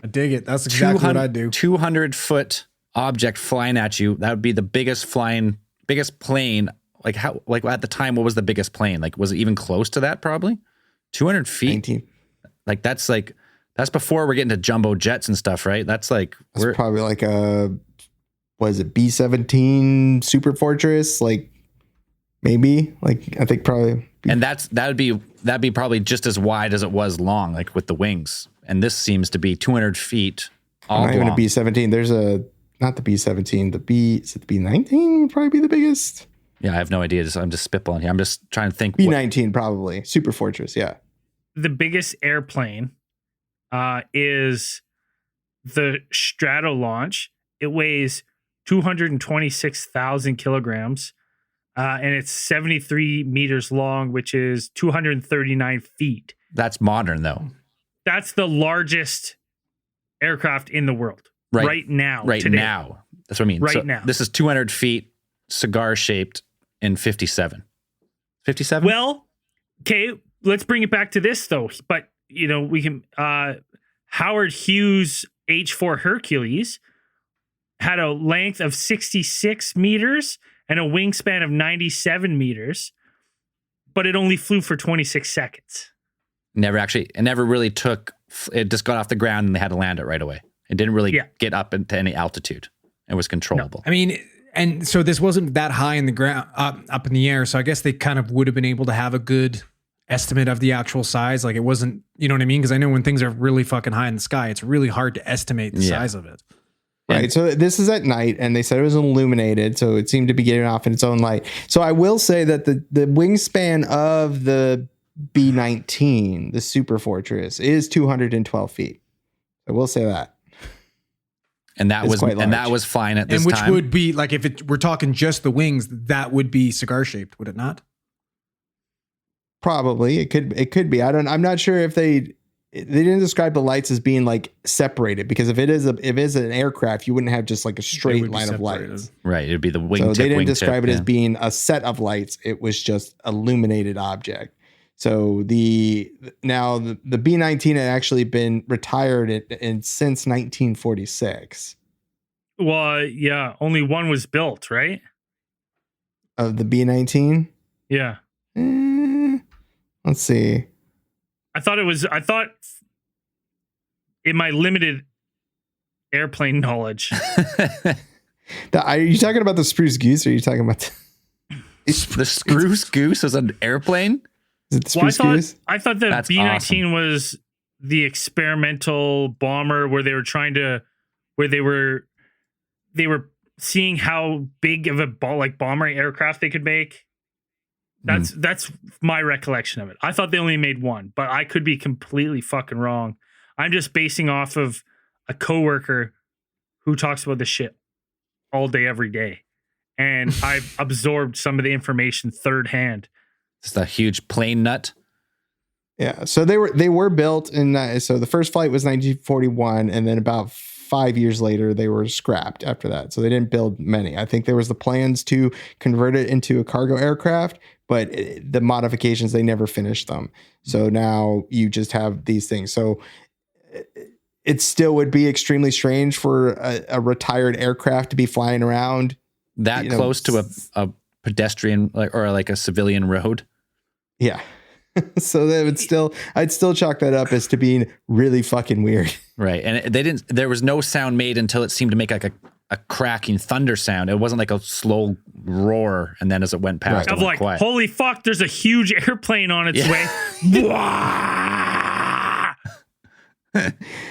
I dig it. That's exactly what I do. 200-foot object flying at you. That would be the biggest plane. Like how, like at the time, what was the biggest plane? Like, was it even close to that? Probably 200 feet. 19. Like that's before we're getting to jumbo jets and stuff, right? That's probably like was it B-17 Super Fortress? Like maybe, like I think probably. And that'd be probably just as wide as it was long, like with the wings. And this seems to be 200 feet. All not even a B-17. There's not the B-17. Is it the B-19 would probably be the biggest? Yeah, I have no idea. I'm just spitballing here. I'm just trying to think. B-19 probably. Super Fortress, yeah. The biggest airplane is the Strato launch. It weighs 226,000 kilograms, and it's 73 meters long, which is 239 feet. That's modern, though. That's the largest aircraft in the world right now. Right today. now. That's what I mean. Right now. This is 200 feet, cigar-shaped in 57. 57? Well, okay, let's bring it back to this, though. But, we can... Howard Hughes H-4 Hercules had a length of 66 meters and a wingspan of 97 meters, but it only flew for 26 seconds. It never really took... It just got off the ground and they had to land it right away. It didn't really get up into any altitude. It was controllable. No. I mean... And so this wasn't that high in the ground, up in the air. So I guess they kind of would have been able to have a good estimate of the actual size. Like it wasn't, you know what I mean? Because I know when things are really fucking high in the sky, it's really hard to estimate the size of it. Right. So this is at night, and they said it was illuminated, so it seemed to be getting off in its own light. So I will say that the wingspan of the B-19, the Super Fortress, is 212 feet. I will say that. And that was fine at this time. time. And which would be like, if we're talking just the wings, that would be cigar shaped, would it not? Probably. It could be. I'm not sure if they didn't describe the lights as being like separated, because if it is an aircraft, you wouldn't have just like a straight line of lights. Right. It'd be the wing. So they didn't describe it as being a set of lights. It was just illuminated object. So the B-19 had actually been retired since 1946. Well, yeah, only one was built, right? Of the B-19? Yeah. Let's see. I thought in my limited airplane knowledge. Are you talking about the Spruce Goose or are you talking about The Spruce Goose is an airplane? is it the Spruce Goose? I thought that That's B-19 awesome. was the experimental bomber where they were seeing how big of a bomber aircraft they could make. That's my recollection of it. I thought they only made one, but I could be completely fucking wrong. I'm just basing off of a coworker who talks about this shit all day, every day. And I've absorbed some of the information third hand. Just a huge plane nut. Yeah. So they were built in, so the first flight was 1941. And then about 5 years later, they were scrapped after that. So they didn't build many. I think there was the plans to convert it into a cargo aircraft, but the modifications, they never finished them. So now you just have these things. So it still would be extremely strange for a retired aircraft to be flying around That close to a pedestrian or a civilian road. Yeah. So I'd still chalk that up as to being really fucking weird. Right. And there was no sound made until it seemed to make like a cracking thunder sound. It wasn't like a slow roar. And then as it went past, Of it went like, quiet. holy fuck, there's a huge airplane on its way.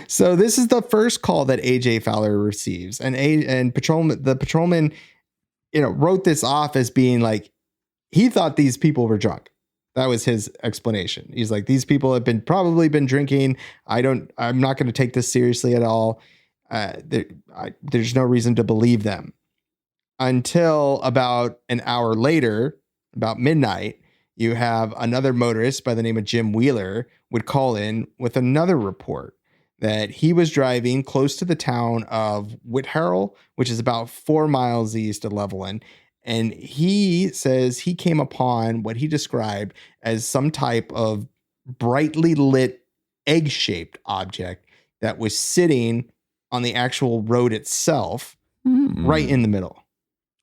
So this is the first call that AJ Fowler receives, and the patrolman, wrote this off as being like, he thought these people were drunk. That was his explanation. He's like, these people have probably been drinking. I'm not going to take this seriously at all. There's no reason to believe them. Until about an hour later, about midnight, you have another motorist by the name of Jim Wheeler would call in with another report that he was driving close to the town of Whitharrell, which is about 4 miles east of Levelland. And he says he came upon what he described as some type of brightly lit egg-shaped object that was sitting on the actual road itself, right in the middle.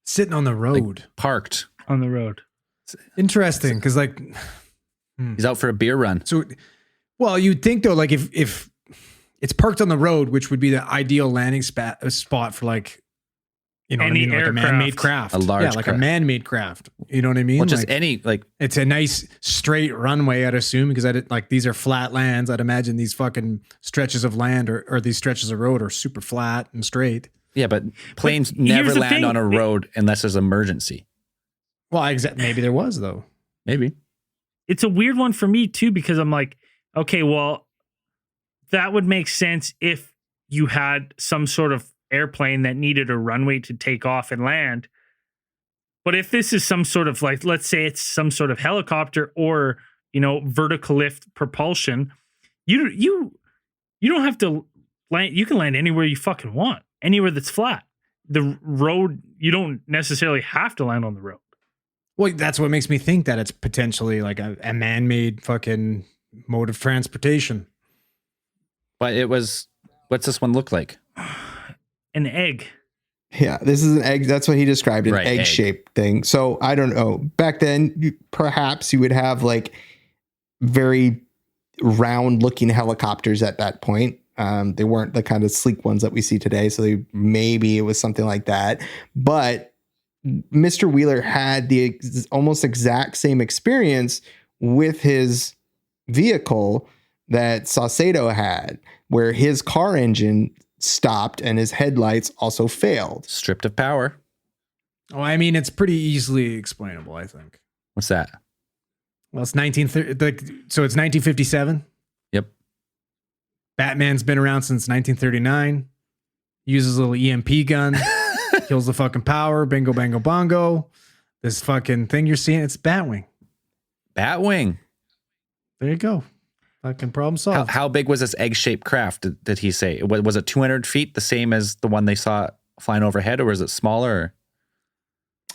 Sitting on the road. Like parked. On the road. Interesting, because He's out for a beer run. So, well, you'd think though, like if it's parked on the road, which would be the ideal landing spot for like, what I mean, like a man-made craft, a large, a craft. man-made craft. You know what I mean? Well, just any it's a nice straight runway, I'd assume, because these are flat lands. I'd imagine these fucking stretches of land or these stretches of road are super flat and straight. Yeah, but planes never land on a road unless there's emergency. Well, maybe there was though. Maybe. It's a weird one for me too, because I'm like, okay, well, that would make sense if you had some sort of airplane that needed a runway to take off and land. But if this is some sort of let's say it's some sort of helicopter or, vertical lift propulsion, you don't have to land. You can land anywhere you fucking want, anywhere that's flat. The road, you don't necessarily have to land on the road. Well, that's what makes me think that it's potentially like a man-made fucking mode of transportation. But what's this one look like? An egg. Yeah, this is an egg. That's what he described, an Right, egg-shaped thing. So I don't know. Back then, perhaps you would have like very round-looking helicopters at that point. They weren't the kind of sleek ones that we see today. So maybe it was something like that. But Mr. Wheeler had the almost exact same experience with his vehicle that Saucedo had, where his car engine stopped and his headlights also failed. Stripped of power. Oh, I mean, it's pretty easily explainable, I think. What's that? Well, it's 1957. Yep. Batman's been around since 1939. Uses a little EMP gun. Kills the fucking power. Bingo, bango, bongo. This fucking thing you're seeing, it's Batwing. Batwing. There you go. Fucking problem solved. How big was this egg-shaped craft, did he say? Was it 200 feet, the same as the one they saw flying overhead, or was it smaller?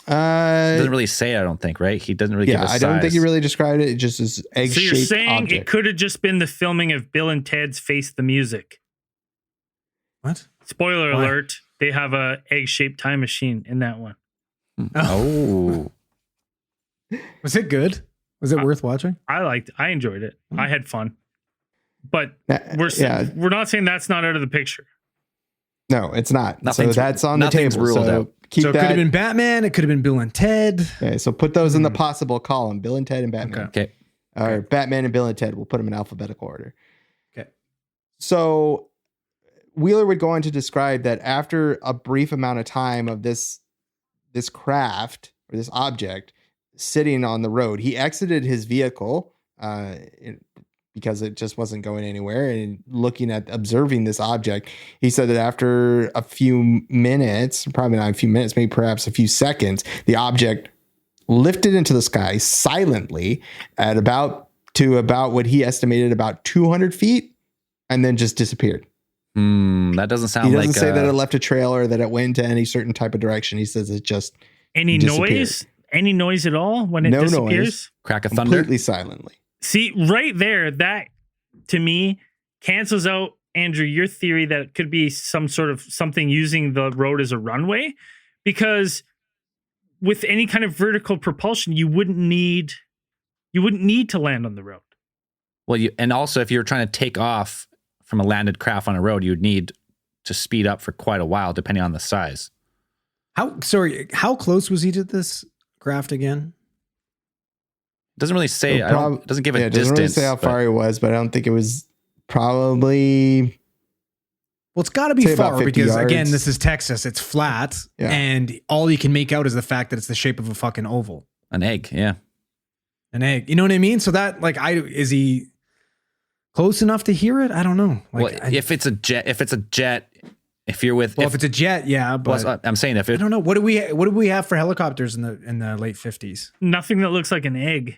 He doesn't really say, I don't think, right? He doesn't really give a size. I don't think he really described it. It just is egg-shaped So you're saying object. it could have just been the filming of Bill and Ted's Face the Music. What? Spoiler Why? alert. They have a egg-shaped time machine in that one. Oh. Was it good? Was it worth watching? I enjoyed it. I had fun. But Yeah. we're not saying that's not out of the picture. No, it's not. Nothing's- so that's on the nothing's table. ruled So out. keep So it could have that. been Batman. It could have been Bill and Ted. Okay, so put those in the possible column. Bill and Ted and Batman. Okay. Or Batman and Bill and Ted. We'll put them in alphabetical order. Okay. So Wheeler would go on to describe that after a brief amount of time of this craft or this object sitting on the road, he exited his vehicle because it just wasn't going anywhere. And looking at observing this object, he said that after a few minutes, probably not a few minutes, maybe perhaps a few seconds, the object lifted into the sky silently at about what he estimated about 200 feet and then just disappeared. That doesn't sound He like doesn't say that it left a trail or that it went into any certain type of direction. He says it just Any disappeared. noise? Any noise at all when it No disappears? noise. crack of thunder. completely silently. See, right there, that to me cancels out, Andrew, your theory that it could be some sort of something using the road as a runway, because with any kind of vertical propulsion, you wouldn't need to land on the road. Well, and also if you're trying to take off from a landed craft on a road, you'd need to speed up for quite a while, depending on the size. How close was he to this craft again? Doesn't really say. It doesn't give a It distance. doesn't really say how far he was, but I don't think it was probably. Well, it's got to be Say about far 50 because, again, yards. this is Texas. It's flat. Yeah. And all you can make out is the fact that it's the shape of a fucking oval. An egg, yeah. An egg. You know what I mean? So that, is he close enough to hear it? I don't know. If it's a jet, if you're with, if it's a jet, yeah. But well, I'm saying if I it, don't know. What do we have for helicopters in the late 50s? Nothing that looks like an egg.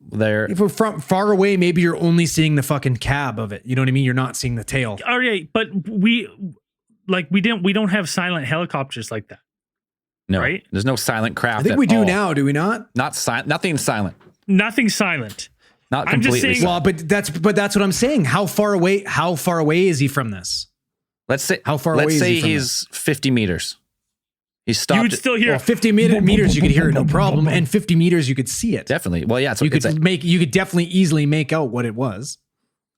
there, If we're from far away, maybe you're only seeing the fucking cab of it. You know what I mean? You're not seeing the tail. All right, but we don't have silent helicopters like that. no, right? there's no silent craft. I think at we do all. now, do we not? Not silent. Nothing silent. Nothing silent. Not I'm just completely. saying- silent. Well, but that's what I'm saying. How far away is he from this? Let's say How far away Let's is say he from he's 50 meters. He You stopped. would still hear. Well, 50 meters you could hear it, no problem, and 50 meters you could see it. Definitely. Well, yeah. So You could definitely easily make out what it was.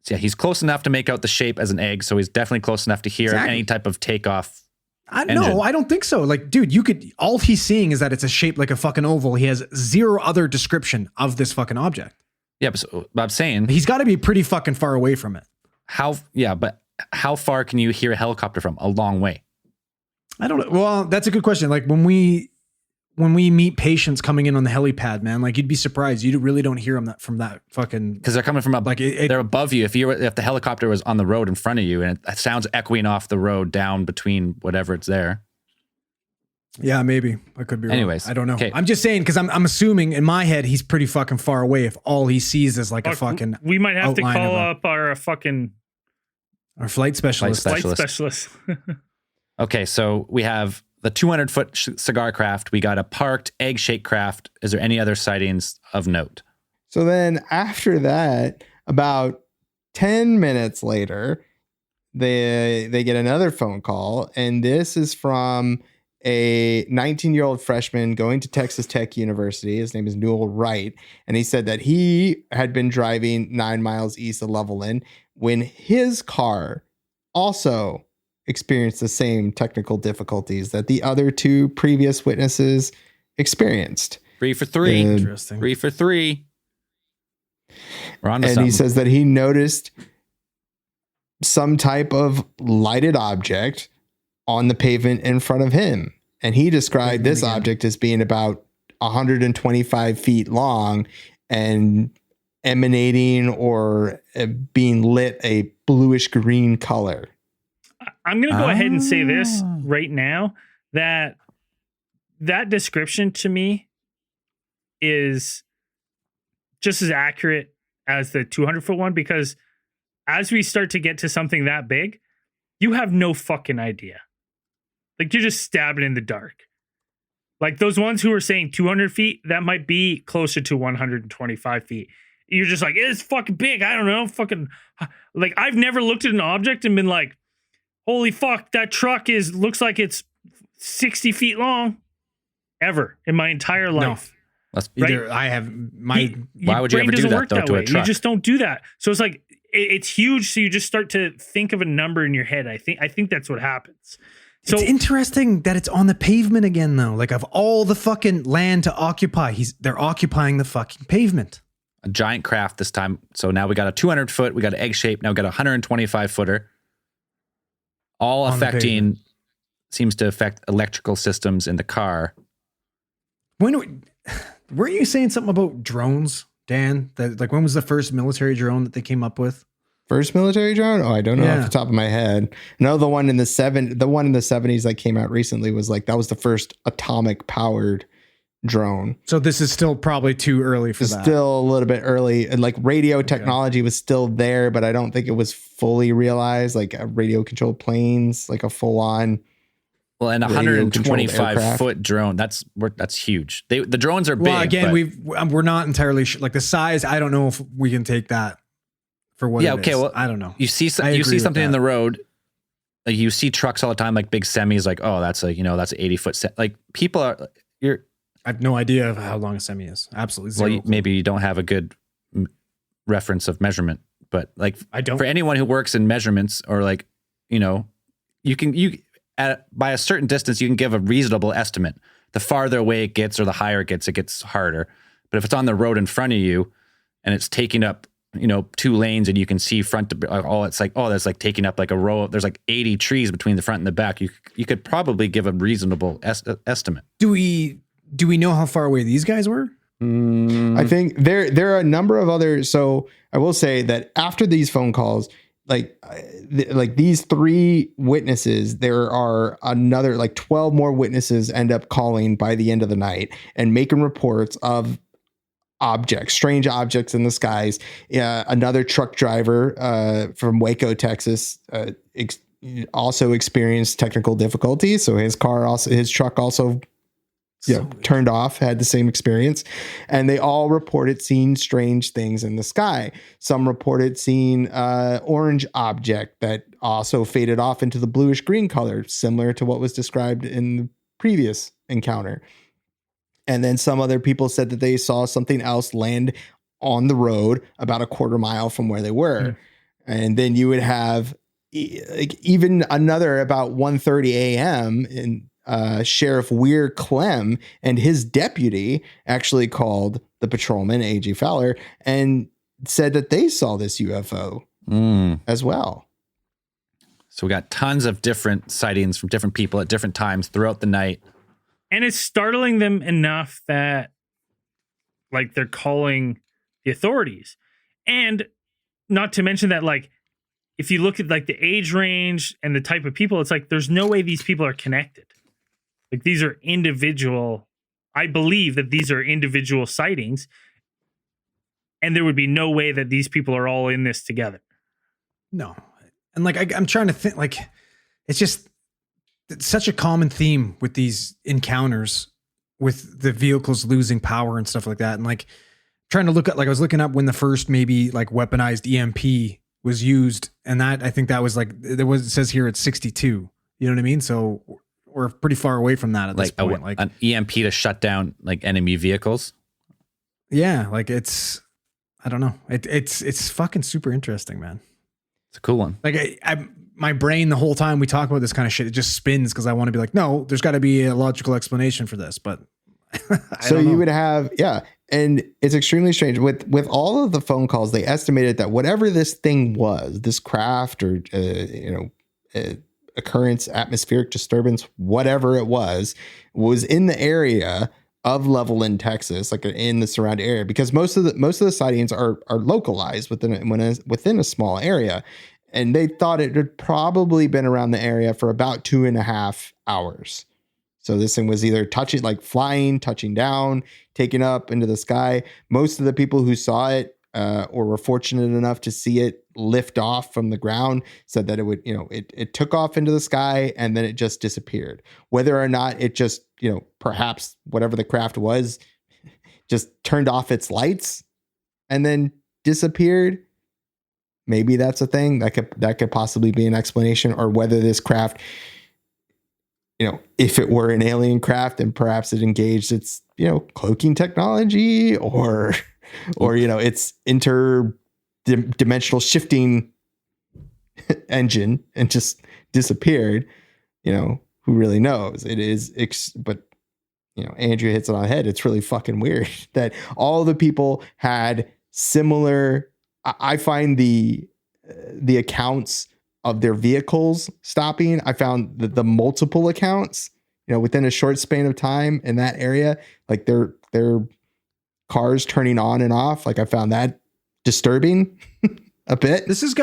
yeah, he's close enough to make out the shape as an egg. So he's definitely close enough to hear Exactly. any type of takeoff. No, Engine. I don't think so. Like, dude, all he's seeing is that it's a shape like a fucking oval. He has zero other description of this fucking object. Yeah, but I'm saying He's got to be pretty fucking far away from it. but how far can you hear a helicopter from? A long way. I don't know. Well, that's a good question. Like when we meet patients coming in on the helipad, man, like you'd be surprised. You really don't hear them from that fucking. Because they're coming from up, Like they're above you. If the helicopter was on the road in front of you and it sounds echoing off the road down between whatever it's there. Yeah, maybe I could be wrong. Anyways, I don't know. okay. I'm just saying because I'm assuming in my head he's pretty fucking far away. If all he sees is like a fucking We might have to outline call of up our fucking our flight specialist. Flight flight specialist. Okay, so we have the 200-foot cigar craft. We got a parked egg-shaped craft. Is there any other sightings of note? So then after that, about 10 minutes later, they get another phone call. And this is from a 19-year-old freshman going to Texas Tech University. His name is Newell Wright. And he said that he had been driving 9 miles east of Levelland when his car also experienced the same technical difficulties that the other two previous witnesses experienced. 3 for 3. Interesting. 3 for 3. We're on to And something. he says that he noticed some type of lighted object on the pavement in front of him. And he described this object as being about 125 feet long and emanating or being lit a bluish green color. I'm going to go ahead and say this right now that description to me is just as accurate as the 200-foot one, because as we start to get to something that big, you have no fucking idea. Like you're just stabbing in the dark. Like those ones who are saying 200 feet, that might be closer to 125 feet. You're just like, it's fucking big. I don't know. Fucking like I've never looked at an object and been like, holy fuck, that truck looks like it's 60 feet long. Ever in my entire life. That's Either I have my Why would you brain ever do doesn't that, work though, to a way. You truck? just don't do that. So it's like it's huge. So you just start to think of a number in your head. I think that's what happens. So it's interesting that it's on the pavement again, though. Like, of all the fucking land to occupy, they're occupying the fucking pavement. a giant craft this time. So now we got a 200 foot, we got an egg shape. Now we got a 125 footer. All On the affecting, seems to affect electrical systems in the car. Weren't you saying something about drones, Dan? That like when was the first military drone that they came up with? First military drone? Oh, I don't know Yeah. off the top of my head. No, the one in the 70s that came out recently was like that was the first atomic powered drone. So this is still probably too early for It's that. still a little bit early, and like radio technology was still there, but I don't think it was fully realized. Like radio controlled planes, like a full on. Well, and a Radio-controlled 125 aircraft. foot drone, that's huge. The drones are big. Well, again, but- we're not entirely sure. Like the size, I don't know if we can take that for what. Yeah, it okay, is. well, I don't know. you see I you agree see with something in that. the road, like you see trucks all the time, like big semis, like, oh, that's like, that's an 80 foot like people are, I have no idea of how long a semi is. Absolutely zero. well, maybe you don't have a good reference of measurement, but like I don't. for anyone who works in measurements or like, by a certain distance, you can give a reasonable estimate. The farther away it gets or the higher it gets harder. But if it's on the road in front of you and it's taking up, 2 lanes and you can see front to, that's like taking up like a row. There's like 80 trees between the front and the back. You could probably give a reasonable estimate. Do we know how far away these guys were? I think there are a number of other. So I will say that after these phone calls, like these 3 witnesses, there are another like 12 more witnesses end up calling by the end of the night and making reports of strange objects in the skies. Another truck driver from Waco, Texas, also experienced technical difficulties. So his truck also turned off, had the same experience, and they all reported seeing strange things in the sky. Some reported seeing orange object that also faded off into the bluish green color, similar to what was described in the previous encounter. And then some other people said that they saw something else land on the road about a quarter mile from where they were. And then you would have even another about 1:30 a.m. in Sheriff Weir Clem and his deputy actually called the patrolman, A.G. Fowler, and said that they saw this UFO as well. So we got tons of different sightings from different people at different times throughout the night. And it's startling them enough that like they're calling the authorities. And not to mention that like if you look at like the age range and the type of people, it's like there's no way these people are connected. Like these are individual. I believe that these are individual sightings. And there would be no way that these people are all in this together. No. And like I'm trying to think, like it's such a common theme with these encounters with the vehicles losing power and stuff like that. And like trying to look at, like I was looking up when the first maybe like weaponized EMP was used. And that, I think that was like, it says here it's 62. You know what I mean? So we're pretty far away from that at this point. Like an EMP to shut down like enemy vehicles. Yeah. Like I don't know. It's fucking super interesting, man. It's a cool one. Like my brain the whole time we talk about this kind of shit, it just spins because I want to be like, no, there's got to be a logical explanation for this. But So you would have, and it's extremely strange with all of the phone calls. They estimated that whatever this thing was, this craft or occurrence, atmospheric disturbance, whatever it was in the area of Levelland, Texas, like in the surrounding area, because most of the sightings are localized within a small area. And they thought it had probably been around the area for about 2.5 hours. So this thing was either flying, touching down, taking up into the sky. Most of the people who saw it or were fortunate enough to see it lift off from the ground said that it would, it took off into the sky and then it just disappeared. Whether or not it just, perhaps whatever the craft was, just turned off its lights and then disappeared. maybe that's a thing that could possibly be an explanation, or whether this craft, if it were an alien craft and perhaps it engaged its, cloaking technology or its interdimensional shifting engine and just disappeared, who really knows? It is, but Andrea hits it on the head. It's really fucking weird that all the people had similar. I find the accounts of their vehicles stopping. I found the multiple accounts, within a short span of time in that area, like their cars turning on and off. Like I found that disturbing a bit. This is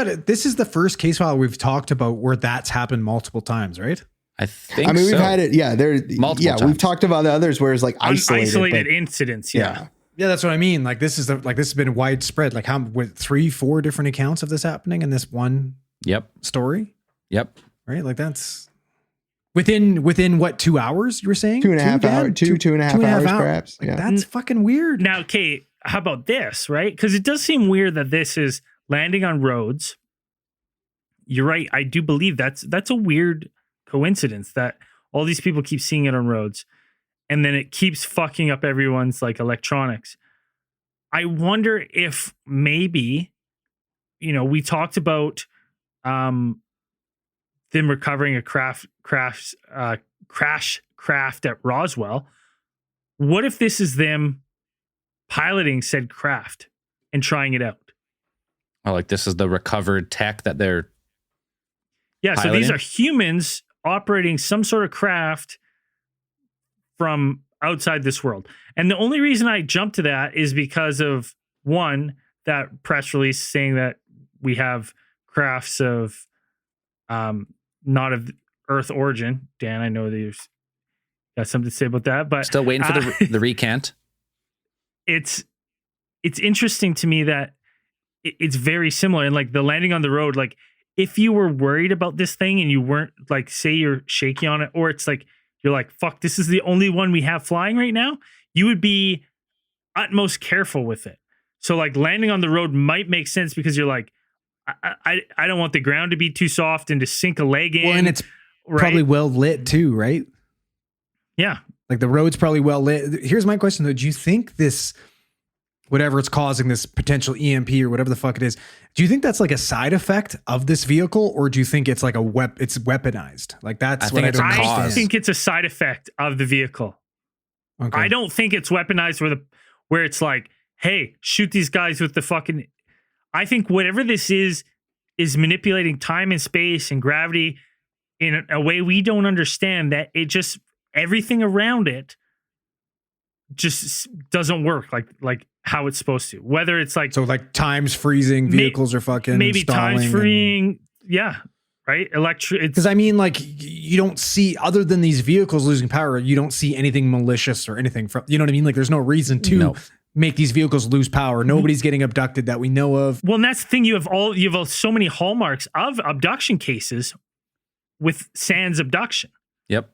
the first case file we've talked about where that's happened multiple times, right? I think. We've had it. Yeah, multiple times. We've talked about the others where it's like isolated incidents. Yeah. Yeah, that's what I mean. Like this has been widespread. Like how with 3-4 different accounts of this happening in this one story. Yep. Right. Like that's within what, 2 hours you were saying? 2.5 hours, two and a half hours perhaps. Like, that's fucking weird. Now, Kate, how about this, right? Because it does seem weird that this is landing on roads. You're right. I do believe that's a weird coincidence that all these people keep seeing it on roads, and then it keeps fucking up everyone's like electronics. I wonder if maybe, we talked about them recovering a crash craft at Roswell. What if this is them piloting said craft and trying it out? Oh, like this is the recovered tech that they're piloting? So these are humans operating some sort of craft from outside this world. And the only reason I jumped to that is because of, one, that press release saying that we have crafts of not of Earth origin. Dan, I know that you've got something to say about that, but still waiting for the recant. It's interesting to me that it's very similar. And like the landing on the road, like if you were worried about this thing and you weren't, like, say you're shaky on it, or it's like you're like, fuck, this is the only one we have flying right now, you would be utmost careful with it. So like landing on the road might make sense because you're like, I don't want the ground to be too soft and to sink a leg in. Well, and it's probably well lit too, right? Yeah. Like the road's probably well lit. Here's my question though. Do you think this, whatever it's causing, this potential EMP or whatever the fuck it is, do you think that's like a side effect of this vehicle, or do you think it's like it's weaponized? Like that's what I don't understand. I think it's a side effect of the vehicle. Okay. I don't think it's weaponized where it's like, hey, shoot these guys with the fucking. I think whatever this is manipulating time and space and gravity in a way we don't understand, that it just, everything around it just doesn't work like how it's supposed to. Whether it's like, so like time's freezing, vehicles are fucking maybe time's freezing. Yeah. Right. Because I mean, like, you don't see, other than these vehicles losing power, you don't see anything malicious or anything from, you know what I mean? Like there's no reason to make these vehicles lose power. Nobody's getting abducted that we know of. Well, and that's the thing. You have so many hallmarks of abduction cases with sans abduction. Yep.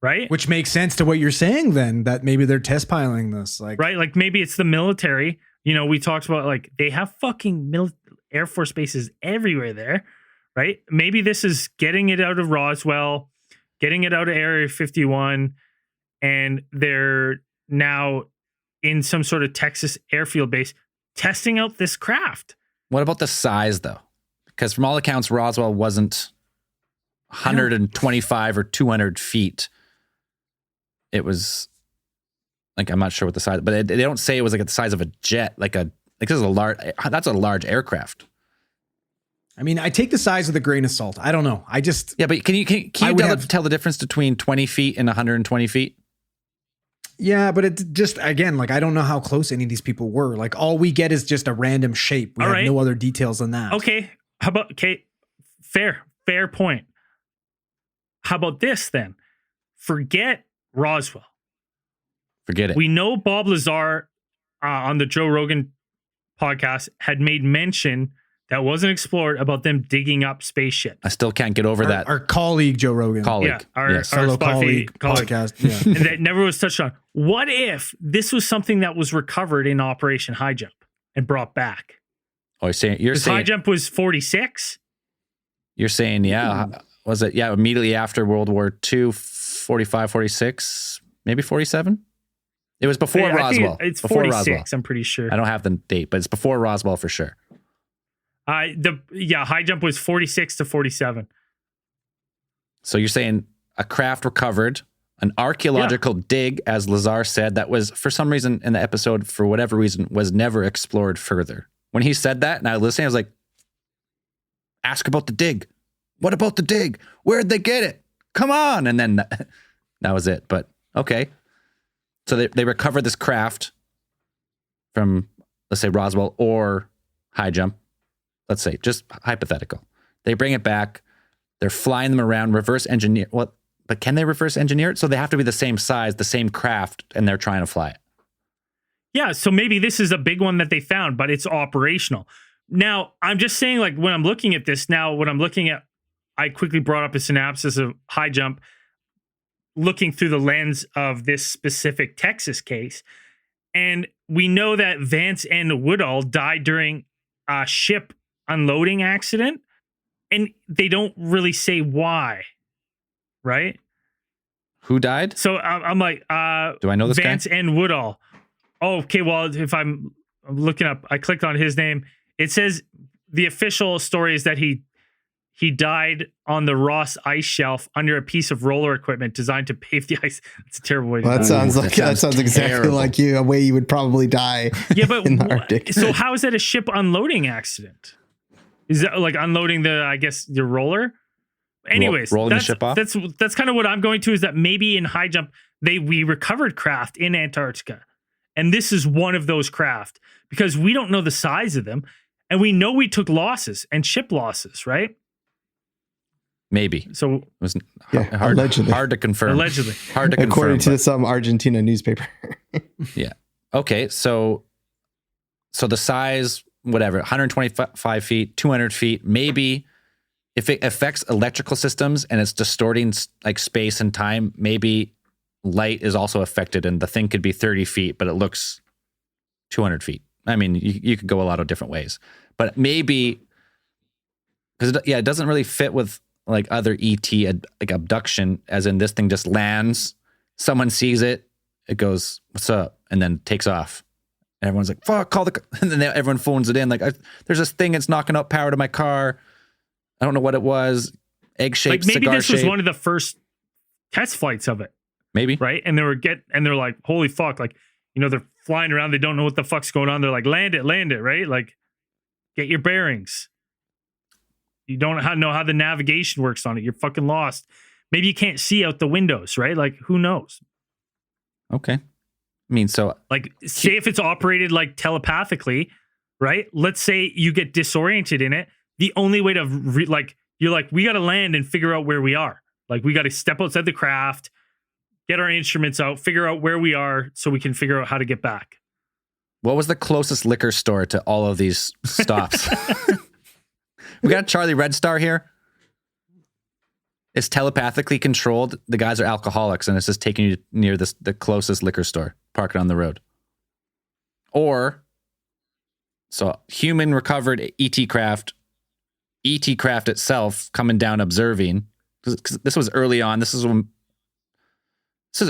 Right. Which makes sense to what you're saying then, that maybe they're test piloting this. Like, right. Like maybe it's the military. We talked about like they have fucking Air Force bases everywhere there. Right. Maybe this is getting it out of Roswell, getting it out of Area 51, and they're now in some sort of Texas airfield base testing out this craft. What about the size though? Because from all accounts, Roswell wasn't 125 or 200 feet. It was like, I'm not sure what the size, but they don't say it was like the size of a jet, that's a large aircraft. I mean, I take the size with a grain of salt. I don't know. Yeah, but can you tell the difference between 20 feet and 120 feet? Yeah, but it just, again, like, I don't know how close any of these people were. Like, all we get is just a random shape. We have no other details than that. Okay. How about, fair point. How about this then? Forget Roswell. Forget it. We know Bob Lazar on the Joe Rogan podcast had made mention that wasn't explored about them digging up spaceships. I still can't get over that. Our colleague, Joe Rogan. Yeah, our fellow colleague podcast. Yeah. And that never was touched on. What if this was something that was recovered in Operation High Jump and brought back? Oh, you're His high saying jump was 46. You're saying, yeah, was it? Yeah, immediately after World War II, 45, 46, maybe 47. It was before I think Roswell. it's before 46. Roswell. I'm pretty sure. I don't have the date, but it's before Roswell for sure. High jump was 46 to 47. So you're saying a craft recovered, an archaeological dig, as Lazar said, that was for some reason in the episode, for whatever reason, was never explored further. When he said that, and I was listening, I was like, ask about the dig. What about the dig? Where'd they get it? Come on. And then that was it. But okay. So they recovered this craft from, let's say, Roswell or high jump. Let's say, just hypothetical. They bring it back. They're flying them around, reverse engineer. Well, but can they reverse engineer it? So they have to be the same size, the same craft, and they're trying to fly it. Yeah, so maybe this is a big one that they found, but it's operational. Now, I'm just saying, like, when I'm looking at this now, when I'm looking at, I quickly brought up a synopsis of high jump, looking through the lens of this specific Texas case. And we know that Vance and Woodall died during a ship unloading accident. And they don't really say why, right? Who died? So I'm like, do I know this Vance guy? and Woodall. Oh, okay. Well, if I'm looking up, I clicked on his name. It says the official story is that he died on the Ross ice shelf under a piece of roller equipment designed to pave the ice. It's a terrible way to Well, die. that sounds exactly terrible. like a way you would probably die. Yeah, but in the Arctic. so how is that a ship unloading accident? Is that like unloading your roller? Anyways, rolling the ship off? That's kind of what I'm going to, is that maybe in high jump we recovered craft in Antarctica, and this is one of those craft because we don't know the size of them, and we know we took losses and ship losses, right? Maybe. So It was allegedly. hard to confirm. Allegedly. Hard to confirm. According to but- some Argentina newspaper. Yeah. Okay. So the size, whatever, 125 feet, 200 feet, maybe if it affects electrical systems and it's distorting like space and time, maybe light is also affected and the thing could be 30 feet, but it looks 200 feet. I mean, you could go a lot of different ways, but maybe because it doesn't really fit with like other ET like abduction, as in this thing just lands, someone sees it, it goes, "What's up?" and then takes off. And everyone's like, "Fuck, call the," and then everyone phones it in. Like, there's this thing that's knocking out power to my car. I don't know what it was. Egg shaped, like maybe cigar this was shape. one of the first test flights of it, Maybe. right? And they're like, holy fuck, like, you know, they're flying around, they don't know what the fuck's going on. They're like, land it, right? Like, get your bearings. You don't know how the navigation works on it. You're fucking lost. Maybe you can't see out the windows, right? Like, who knows? Okay. I mean, so Like, say if it's operated like telepathically, right? Let's say you get disoriented in it. The only way to you're like, we got to land and figure out where we are. Like, we got to step outside the craft, get our instruments out, figure out where we are so we can figure out how to get back. what was the closest liquor store to all of these stops? We got Charlie Red Star here. It's telepathically controlled. The guys are alcoholics, and it's just taking you near the closest liquor store. Park it on the road. Or, so human recovered ET craft itself coming down observing. Because this was early on. This is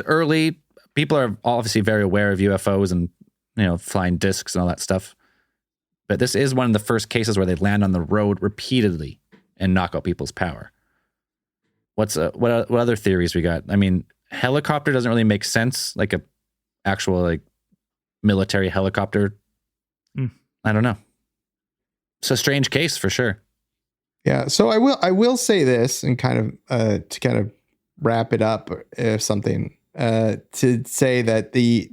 early. People are obviously very aware of UFOs and, you know, flying discs and all that stuff. But this is one of the first cases where they land on the road repeatedly and knock out people's power. What other theories we got? I mean, helicopter doesn't really make sense, like a actual like military helicopter. I don't know. It's a strange case for sure. Yeah. So I will say this and kind of to kind of wrap it up or something to say that the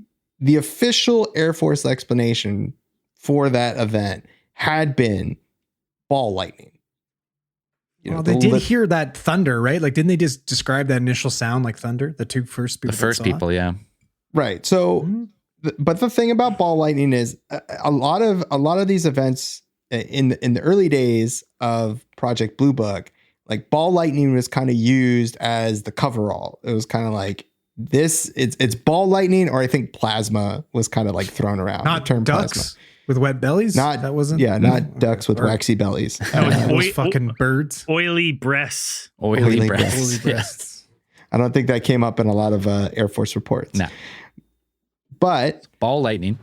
official Air Force explanation for that event had been ball lightning. You know, Well, they did hear that thunder, right? Like, didn't they just describe that initial sound like thunder? The two first people. The first people, yeah. Right. So, but the thing about ball lightning is a lot of these events in the early days of Project Blue Book, like ball lightning was kind of used as the coverall. It was kind of like this. It's ball lightning, or I think plasma was kind of like thrown around. Not the term ducks. plasma. With wet bellies? Not that wasn't. not ducks with Or- waxy bellies. Those fucking birds. Oily breasts. Oily Oily breasts. Holy Yeah. breasts. I don't think that came up in a lot of Air Force reports. No. But Ball lightning.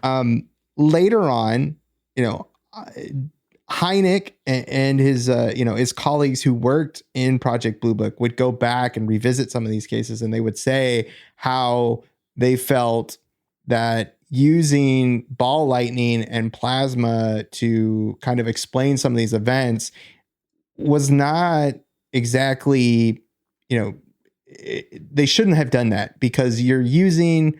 later on, Hynek and his his colleagues who worked in Project Blue Book would go back and revisit some of these cases, and they would say how they felt that using ball lightning and plasma to kind of explain some of these events was not exactly, they shouldn't have done that, because you're using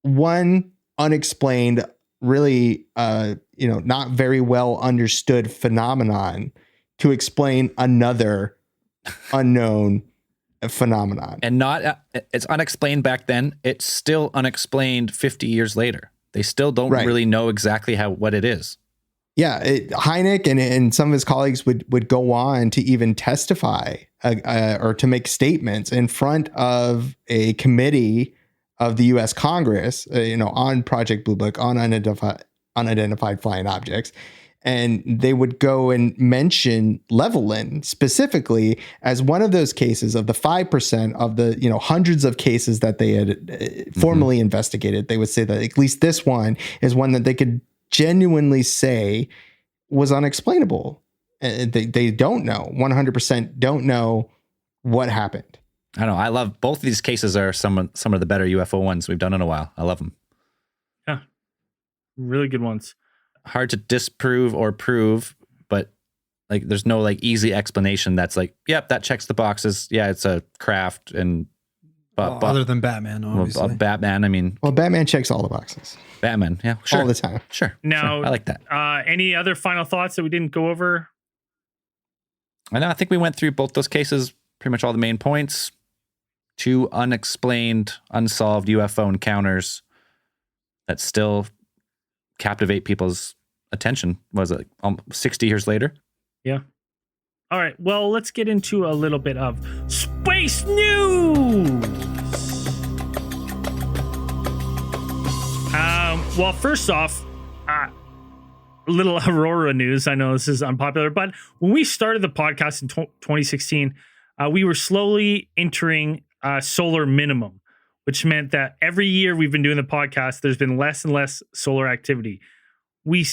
one unexplained, really, not very well understood phenomenon to explain another unknown phenomenon. And not, it's unexplained back then. It's still unexplained 50 years later. They still don't Right. really know exactly what it is. Yeah, Hynek and some of his colleagues would go on to even testify or to make statements in front of a committee of the U.S. Congress, on Project Blue Book, on unidentified flying objects. And they would go and mention Levelland specifically as one of those cases of the 5% of the, hundreds of cases that they had formally investigated. They would say that at least this one is one that they could genuinely say was unexplainable. They don't know, 100% don't know what happened. I don't know. I love both of these cases. Are some of the better UFO ones we've done in a while. I love them. Yeah. Really good ones. Hard to disprove or prove, but like there's no like easy explanation that's like, yep, that checks the boxes. Yeah, it's a craft. And but Other than Batman, obviously. Batman, I mean, Well, Batman checks all the boxes Batman, yeah, sure, all the time. sure. Now, I like that. Any other final thoughts that we didn't go over? I think we went through both those cases, pretty much all the main points. 2 unexplained, unsolved UFO encounters that still captivate people's attention. Was it 60 years later? Yeah. All right. Well, let's get into a little bit of space news. Well, first off, a little Aurora news. I know this is unpopular, but when we started the podcast in 2016, we were slowly entering solar minimum, which meant that every year we've been doing the podcast, there's been less and less solar activity. We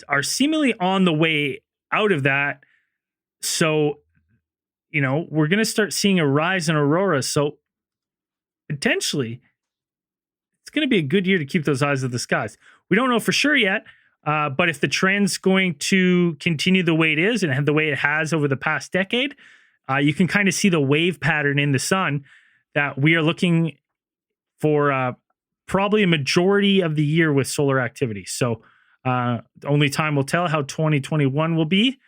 are seemingly on the way out of that. So, we're going to start seeing a rise in auroras. So potentially it's going to be a good year to keep those eyes of the skies. We don't know for sure yet, but if the trend's going to continue the way it is and the way it has over the past decade, you can kind of see the wave pattern in the sun that we are looking for probably a majority of the year with solar activity. So only time will tell how 2021 will be.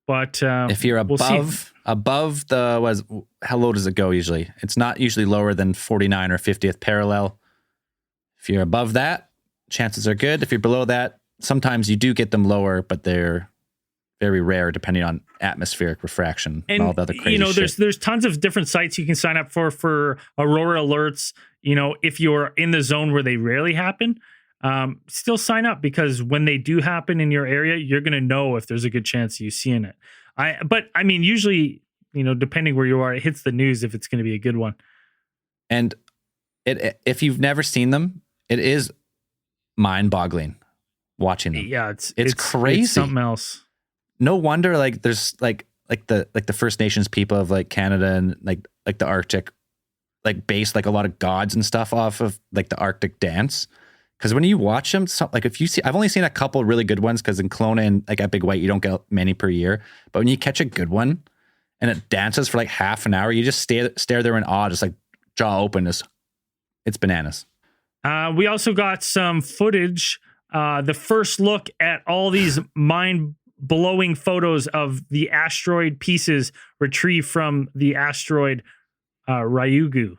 But if you're above the how low does it go usually? It's not usually lower than 49 or 50th parallel. If you're above that, chances are good. If you're below that, sometimes you do get them lower, but they're very rare depending on atmospheric refraction and all the other crazy shit. There's tons of different sites you can sign up for aurora alerts. If you're in the zone where they rarely happen, still sign up, because when they do happen in your area, you're going to know if there's a good chance of you seeing it. Usually, depending where you are, it hits the news if it's going to be a good one. And if you've never seen them, it is mind-boggling watching them. Yeah, it's crazy. It's something else. No wonder there's the First Nations people of Canada and like the Arctic base a lot of gods and stuff off of the Arctic dance. Because when you watch them, if you see, I've only seen a couple really good ones, because in Kelowna and at Big White, you don't get many per year. But when you catch a good one and it dances for half an hour, you just stare there in awe, just jaw open. It's bananas. We also got some footage, the first look at all these mind-blowing photos of the asteroid pieces retrieved from the asteroid Ryugu.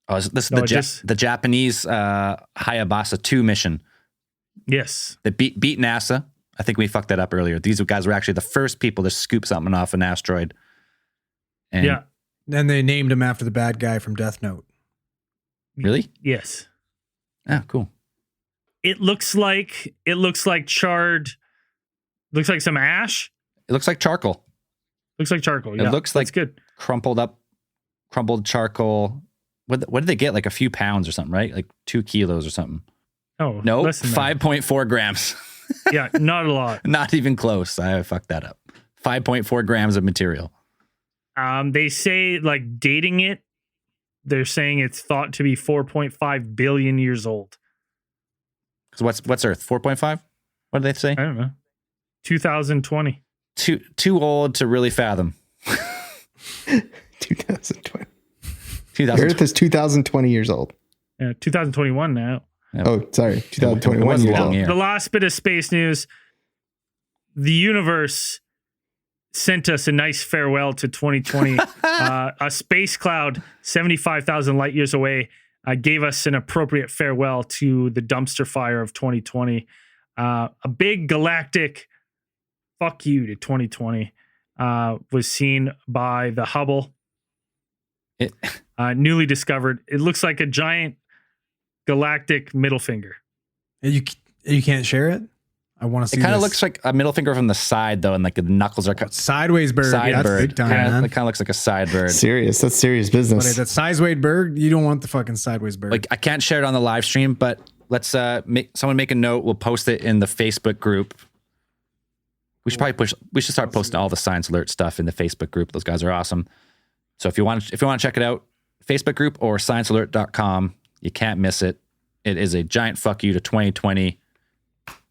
Oh, this is the Japanese Hayabusa 2 mission. Yes. That beat NASA. I think we fucked that up earlier. These guys were actually the first people to scoop something off an asteroid. And yeah. Then they named him after the bad guy from Death Note. Really? Yes. Oh, cool. It looks like charred. Looks like some ash. It looks like charcoal. Looks like charcoal. Yeah, It looks like that's good. crumpled charcoal. What did they get? Like a few pounds or something, right? Like 2 kilos or something. Oh, No, less than that. 5.4 grams. Yeah, not a lot. Not even close. I fucked that up. 5.4 grams of material. They say, like, dating it, they're saying it's thought to be 4.5 billion years old. So what's Earth? 4.5? What did they say? I don't know. 2020. Too old to really fathom. 2020. 2000. Earth is 2020 years old. 2021 now. Oh, sorry. It 2021 was a years long old. year. The last bit of space news. The universe sent us a nice farewell to 2020. A space cloud 75,000 light years away gave us an appropriate farewell to the dumpster fire of 2020. A big galactic fuck you to 2020 was seen by the Hubble. Newly discovered. It looks like a giant galactic middle finger. You can't share it? I want to see It kind of this. looks like a middle finger from the side, though, and like the knuckles are cut. Sideways bird. Side Yeah, that's bird. big time, Yeah, man. it kind of looks like a side bird. Serious. That's serious But business. that sideways bird, you don't want the fucking sideways bird. Like I can't share it on the live stream, but let's someone make a note. We'll post it in the Facebook group. We should probably we should start posting all the Science Alert stuff in the Facebook group. Those guys are awesome. So if you want to check it out, Facebook group or sciencealert.com, you can't miss it. It is a giant fuck you to 2020.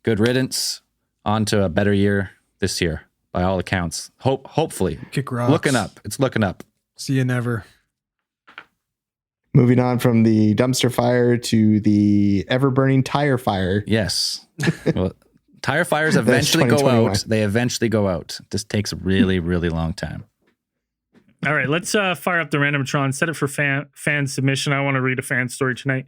Good riddance. On to a better year this year, by all accounts. Hopefully. Kick rocks. Looking up. It's looking up. See you never. Moving on from the dumpster fire to the ever-burning tire fire. Yes. Well, tire fires eventually go 2021. out. They eventually go out. This takes a really, really long time. All right, let's fire up the Randomatron. Set it for fan submission. I want to read a fan story tonight.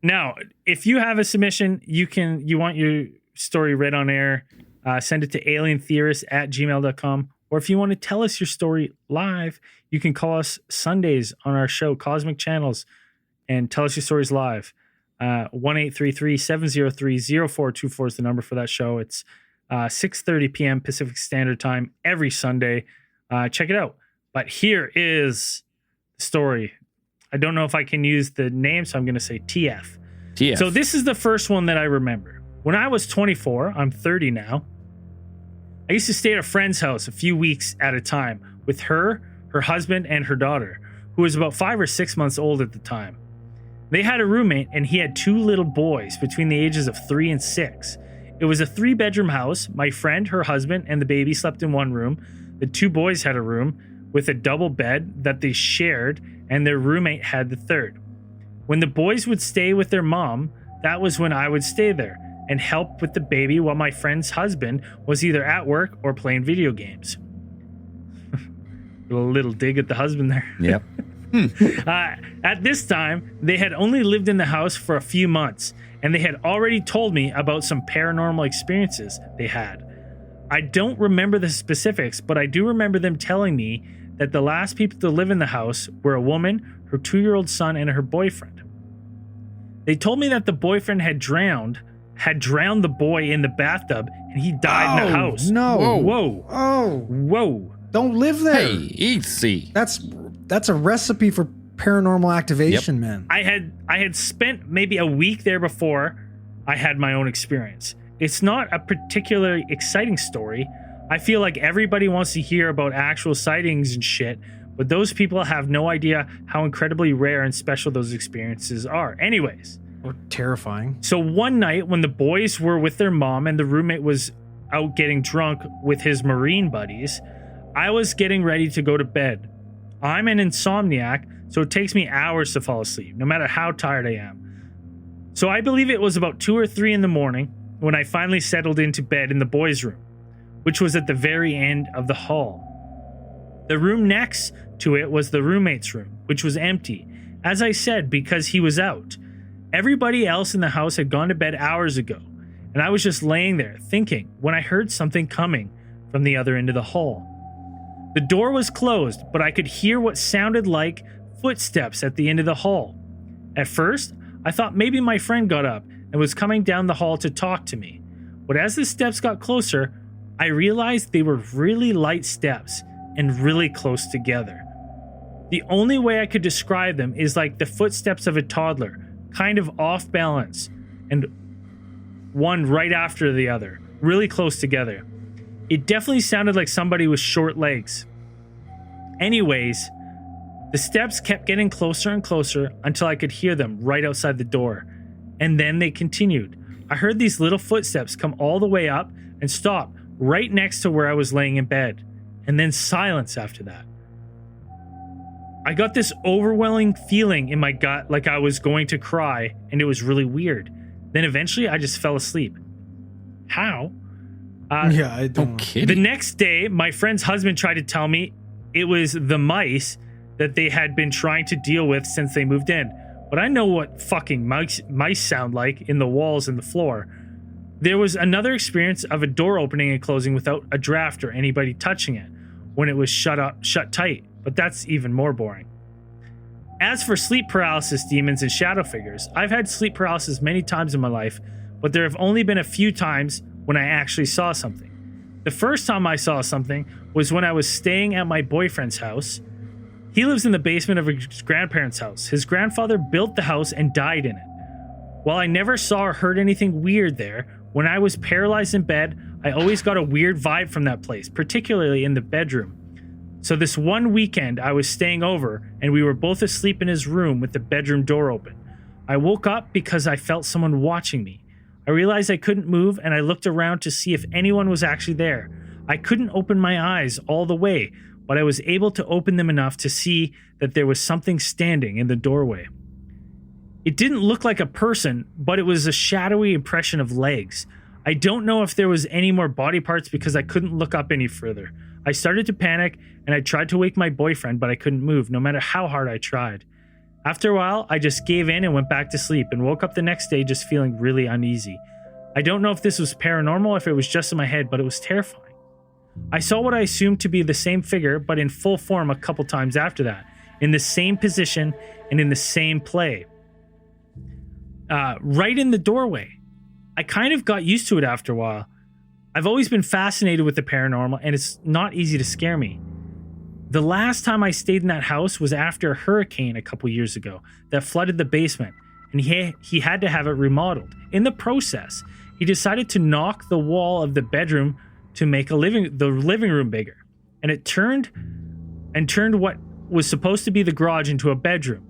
Now, if you have a submission, you want your story read on air, send it to alientheorists@gmail.com. Or if you want to tell us your story live, you can call us Sundays on our show, Cosmic Channels, and tell us your stories live. 1-833-703-0424 is the number for that show. It's 6:30 p.m. Pacific Standard Time every Sunday. Check it out. But here is the story. I don't know if I can use the name, so I'm going to say TF. TF. So this is the first one that I remember. When I was 24, I'm 30 now. I used to stay at a friend's house a few weeks at a time with her husband, and her daughter, who was about 5 or 6 months old at the time. They had a roommate, and he had 2 little boys between the ages of 3 and 6. It was a 3-bedroom house. My friend, her husband, and the baby slept in one room. The 2 boys had a room with a double bed that they shared, and their roommate had the third. When the boys would stay with their mom, that was when I would stay there and help with the baby while my friend's husband was either at work or playing video games. A little dig at the husband there. Yep. At this time, they had only lived in the house for a few months, and they had already told me about some paranormal experiences they had. I don't remember the specifics, but I do remember them telling me that the last people to live in the house were a woman, her 2-year-old son, and her boyfriend. They told me that the boyfriend had drowned the boy in the bathtub, and he died in the house. No. Whoa. Oh, Whoa. don't live there. Hey, easy. That's a recipe for paranormal activation, man. I had spent maybe a week there before I had my own experience. It's not a particularly exciting story. I feel like everybody wants to hear about actual sightings and shit, but those people have no idea how incredibly rare and special those experiences are. Anyways. Or terrifying. So one night when the boys were with their mom and the roommate was out getting drunk with his Marine buddies, I was getting ready to go to bed. I'm an insomniac, so it takes me hours to fall asleep, no matter how tired I am. So I believe it was about 2 or 3 in the morning. when I finally settled into bed in the boys' room, which was at the very end of the hall. The room next to it was the roommate's room, which was empty, as I said, because he was out. Everybody else in the house had gone to bed hours ago, and I was just laying there thinking when I heard something coming from the other end of the hall. The door was closed, but I could hear what sounded like footsteps at the end of the hall. At first, I thought maybe my friend got up and was coming down the hall to talk to me. But as the steps got closer, I realized they were really light steps and really close together. The only way I could describe them is like the footsteps of a toddler, kind of off balance, and one right after the other, really close together. It definitely sounded like somebody with short legs. Anyways, the steps kept getting closer and closer until I could hear them right outside the door. And then they continued. I heard these little footsteps come all the way up and stop right next to where I was laying in bed. And then silence after that. I got this overwhelming feeling in my gut like I was going to cry, and it was really weird. Then eventually I just fell asleep. How? Yeah, I don't. Okay. The next day, my friend's husband tried to tell me it was the mice that they had been trying to deal with since they moved in. But I know what fucking mice sound like in the walls and the floor. There was another experience of a door opening and closing without a draft or anybody touching it when it was shut tight, but that's even more boring. As for sleep paralysis demons and shadow figures, I've had sleep paralysis many times in my life, but there have only been a few times when I actually saw something. The first time I saw something was when I was staying at my boyfriend's house. He lives in the basement of his grandparents' house. His grandfather built the house and died in it. While I never saw or heard anything weird there, when I was paralyzed in bed, I always got a weird vibe from that place, particularly in the bedroom. So this one weekend, I was staying over, and we were both asleep in his room with the bedroom door open. I woke up because I felt someone watching me. I realized I couldn't move, and I looked around to see if anyone was actually there. I couldn't open my eyes all the way, but I was able to open them enough to see that there was something standing in the doorway. It didn't look like a person, but it was a shadowy impression of legs. I don't know if there was any more body parts because I couldn't look up any further. I started to panic, and I tried to wake my boyfriend, but I couldn't move, no matter how hard I tried. After a while, I just gave in and went back to sleep and woke up the next day just feeling really uneasy. I don't know if this was paranormal or if it was just in my head, but it was terrifying. I saw what I assumed to be the same figure, but in full form a couple times after that, in the same position and in the same play. Right in the doorway. I kind of got used to it after a while. I've always been fascinated with the paranormal, and it's not easy to scare me. The last time I stayed in that house was after a hurricane a couple years ago that flooded the basement, and he had to have it remodeled. In the process, he decided to knock the wall of the bedroom to make the living room bigger, and it turned what was supposed to be the garage into a bedroom.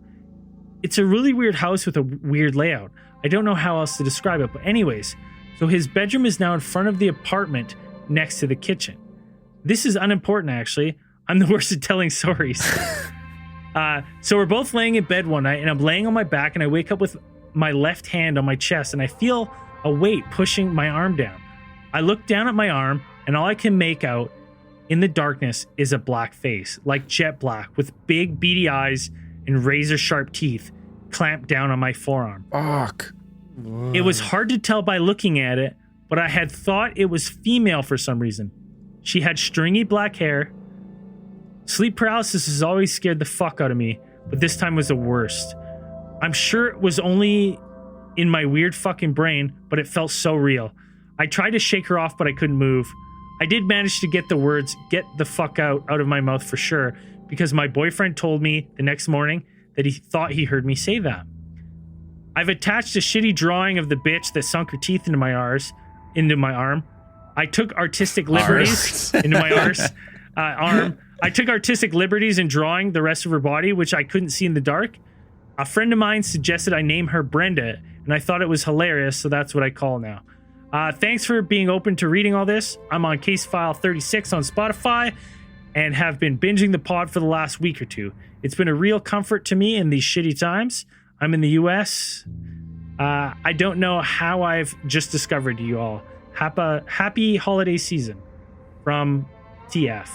It's a really weird house with a weird layout. I don't know how else to describe it, but anyways, so his bedroom is now in front of the apartment next to the kitchen. This is unimportant, actually. I'm the worst at telling stories. So we're both laying in bed one night, and I'm laying on my back, and I wake up with my left hand on my chest, and I feel a weight pushing my arm down. I look down at my arm, and all I can make out in the darkness is a black face, like jet black, with big beady eyes and razor-sharp teeth clamped down on my forearm. Fuck. It was hard to tell by looking at it, but I had thought it was female for some reason. She had stringy black hair. Sleep paralysis has always scared the fuck out of me, but this time was the worst. I'm sure it was only in my weird fucking brain, but it felt so real. I tried to shake her off, but I couldn't move. I did manage to get the words, "get the fuck out of my mouth" for sure, because my boyfriend told me the next morning that he thought he heard me say that. I've attached a shitty drawing of the bitch that sunk her teeth into my arm. I took artistic liberties into my arm. I took artistic liberties in drawing the rest of her body, which I couldn't see in the dark. A friend of mine suggested I name her Brenda, and I thought it was hilarious, so that's what I call now. Thanks for being open to reading all this. I'm on Case File 36 on Spotify and have been binging the pod for the last week or two. It's been a real comfort to me in these shitty times. I'm in the US. I don't know how I've just discovered you all. Happy holiday season from TF.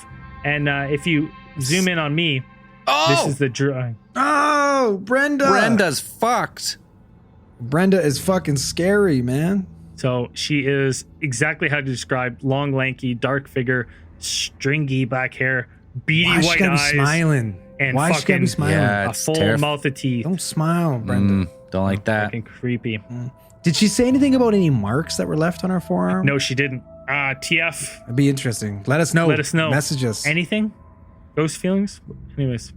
And if you zoom in on me, this is the drawing. Oh, Brenda. Brenda's fucked. Brenda is fucking scary, man. So she is exactly how to describe: long, lanky, dark figure, stringy black hair, beady Why she white gotta be eyes, smiling? and Why she gotta be fucking smiling? Yeah, a it's full mouth of teeth. Don't smile, Brenda. Don't like that. Fucking creepy. Did she say anything about any marks that were left on her forearm? No, she didn't. TF, That'd be interesting. Let us know. let us know. Message us. Anything? Ghost feelings? Anyways,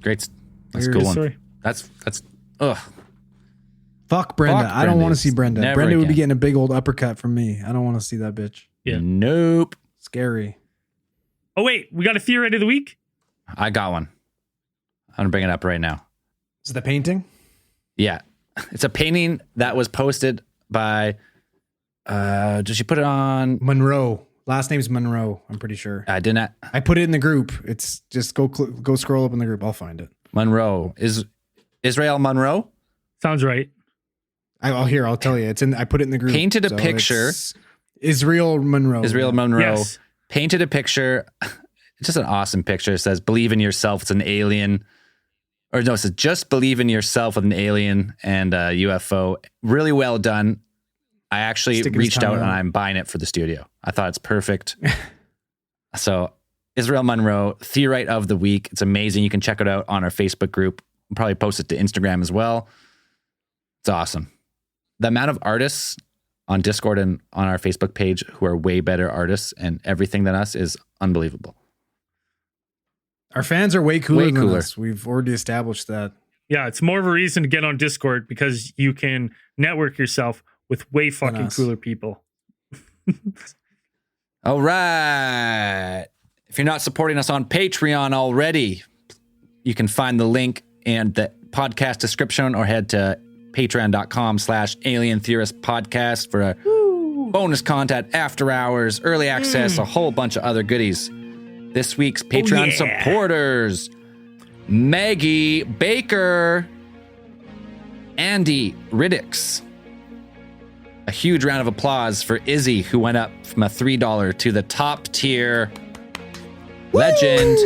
Great. That's a Weird cool one. story. That's ugh. Fuck Brenda. Fuck I don't want Brenda. to see Brenda. Never Brenda would be again. getting a big old uppercut from me. I don't want to see that bitch. Yeah. Nope. Scary. Oh wait, we got a theory of the week. I got one. I'm gonna bring it up right now. Is it the painting? Yeah. It's a painting that was posted by did she put it on? Monroe. Last name's Monroe. I'm pretty sure. I didn't. I put it in the group. It's just go scroll up in the group. I'll find it. Monroe. Is Israel Monroe? Sounds right. I'll tell you. It's in. I put it in the group. Painted a So picture. it's Israel Monroe. Israel Monroe Yes. painted a picture. It's just an awesome picture. It says, "Believe in yourself." It's an alien. Or no, it says, "Just believe in yourself" with an alien and a UFO. Really well done. I actually Sticking his reached tongue out and out. I'm buying it for the studio. I thought it's perfect. So Israel Monroe, Theorite of the Week. It's amazing. You can check it out on our Facebook group. We'll probably post it to Instagram as well. It's awesome. The amount of artists on Discord and on our Facebook page who are way better artists and everything than us is unbelievable. Our fans are way cooler Way than cooler. us. We've already established that. Yeah, it's more of a reason to get on Discord because you can network yourself with way fucking us. cooler people. All right. If you're not supporting us on Patreon already, you can find the link in the podcast description or head to patreon.com/Alien Theorist Podcast for a bonus content, after hours, early access, a whole bunch of other goodies. This week's Patreon yeah. supporters: Maggie Baker, Andy Riddicks. A huge round of applause for Izzy, who went up from a $3 to the top tier legend.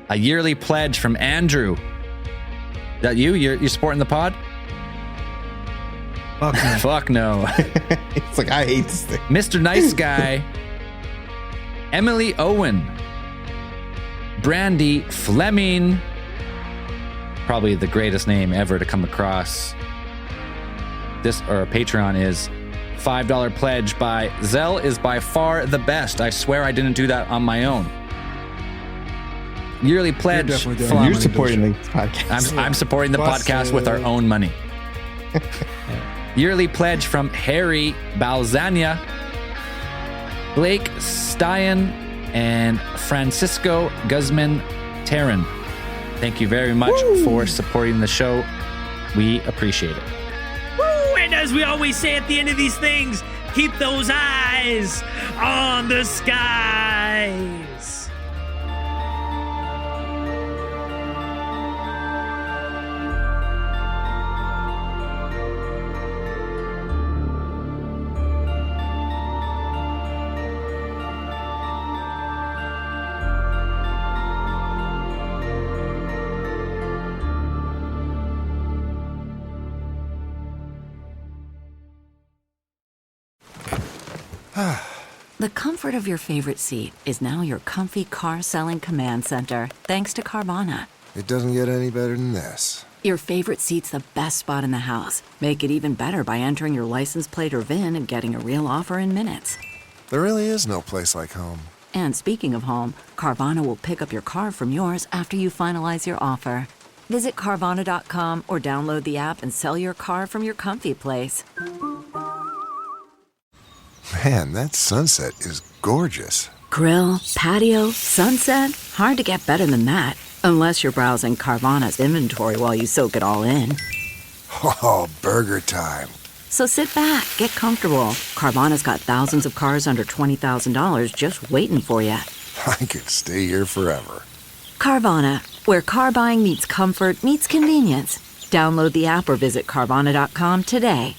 A yearly pledge from Andrew. Is that you? You're supporting the pod? Fuck no. Fuck no. It's like, I hate this thing. Mr. Nice Guy. Emily Owen. Brandy Fleming. Probably the greatest name ever to come across. This or Patreon is $5 pledge by Zell is by far the best. I swear I didn't do that on my own. Yearly pledge. definitely doing from- it. You're supporting the podcast. I'm supporting the Plus, podcast with our own money. Yearly pledge from Harry Balzania, Blake Stein, and Francisco Guzman Terran. Thank you very much for supporting the show. We appreciate it. Woo! And as we always say at the end of these things, keep those eyes on the skies. The comfort of your favorite seat is now your comfy car selling command center, thanks to Carvana. It doesn't get any better than this. Your favorite seat's the best spot in the house. Make it even better by entering your license plate or VIN and getting a real offer in minutes. There really is no place like home. And speaking of home, Carvana will pick up your car from yours after you finalize your offer. Visit Carvana.com or download the app and sell your car from your comfy place. Man, that sunset is gorgeous. Grill, patio, sunset. Hard to get better than that. Unless you're browsing Carvana's inventory while you soak it all in. Oh, burger time. So sit back, get comfortable. Carvana's got thousands of cars under $20,000 just waiting for you. I could stay here forever. Carvana, where car buying meets comfort meets convenience. Download the app or visit Carvana.com today.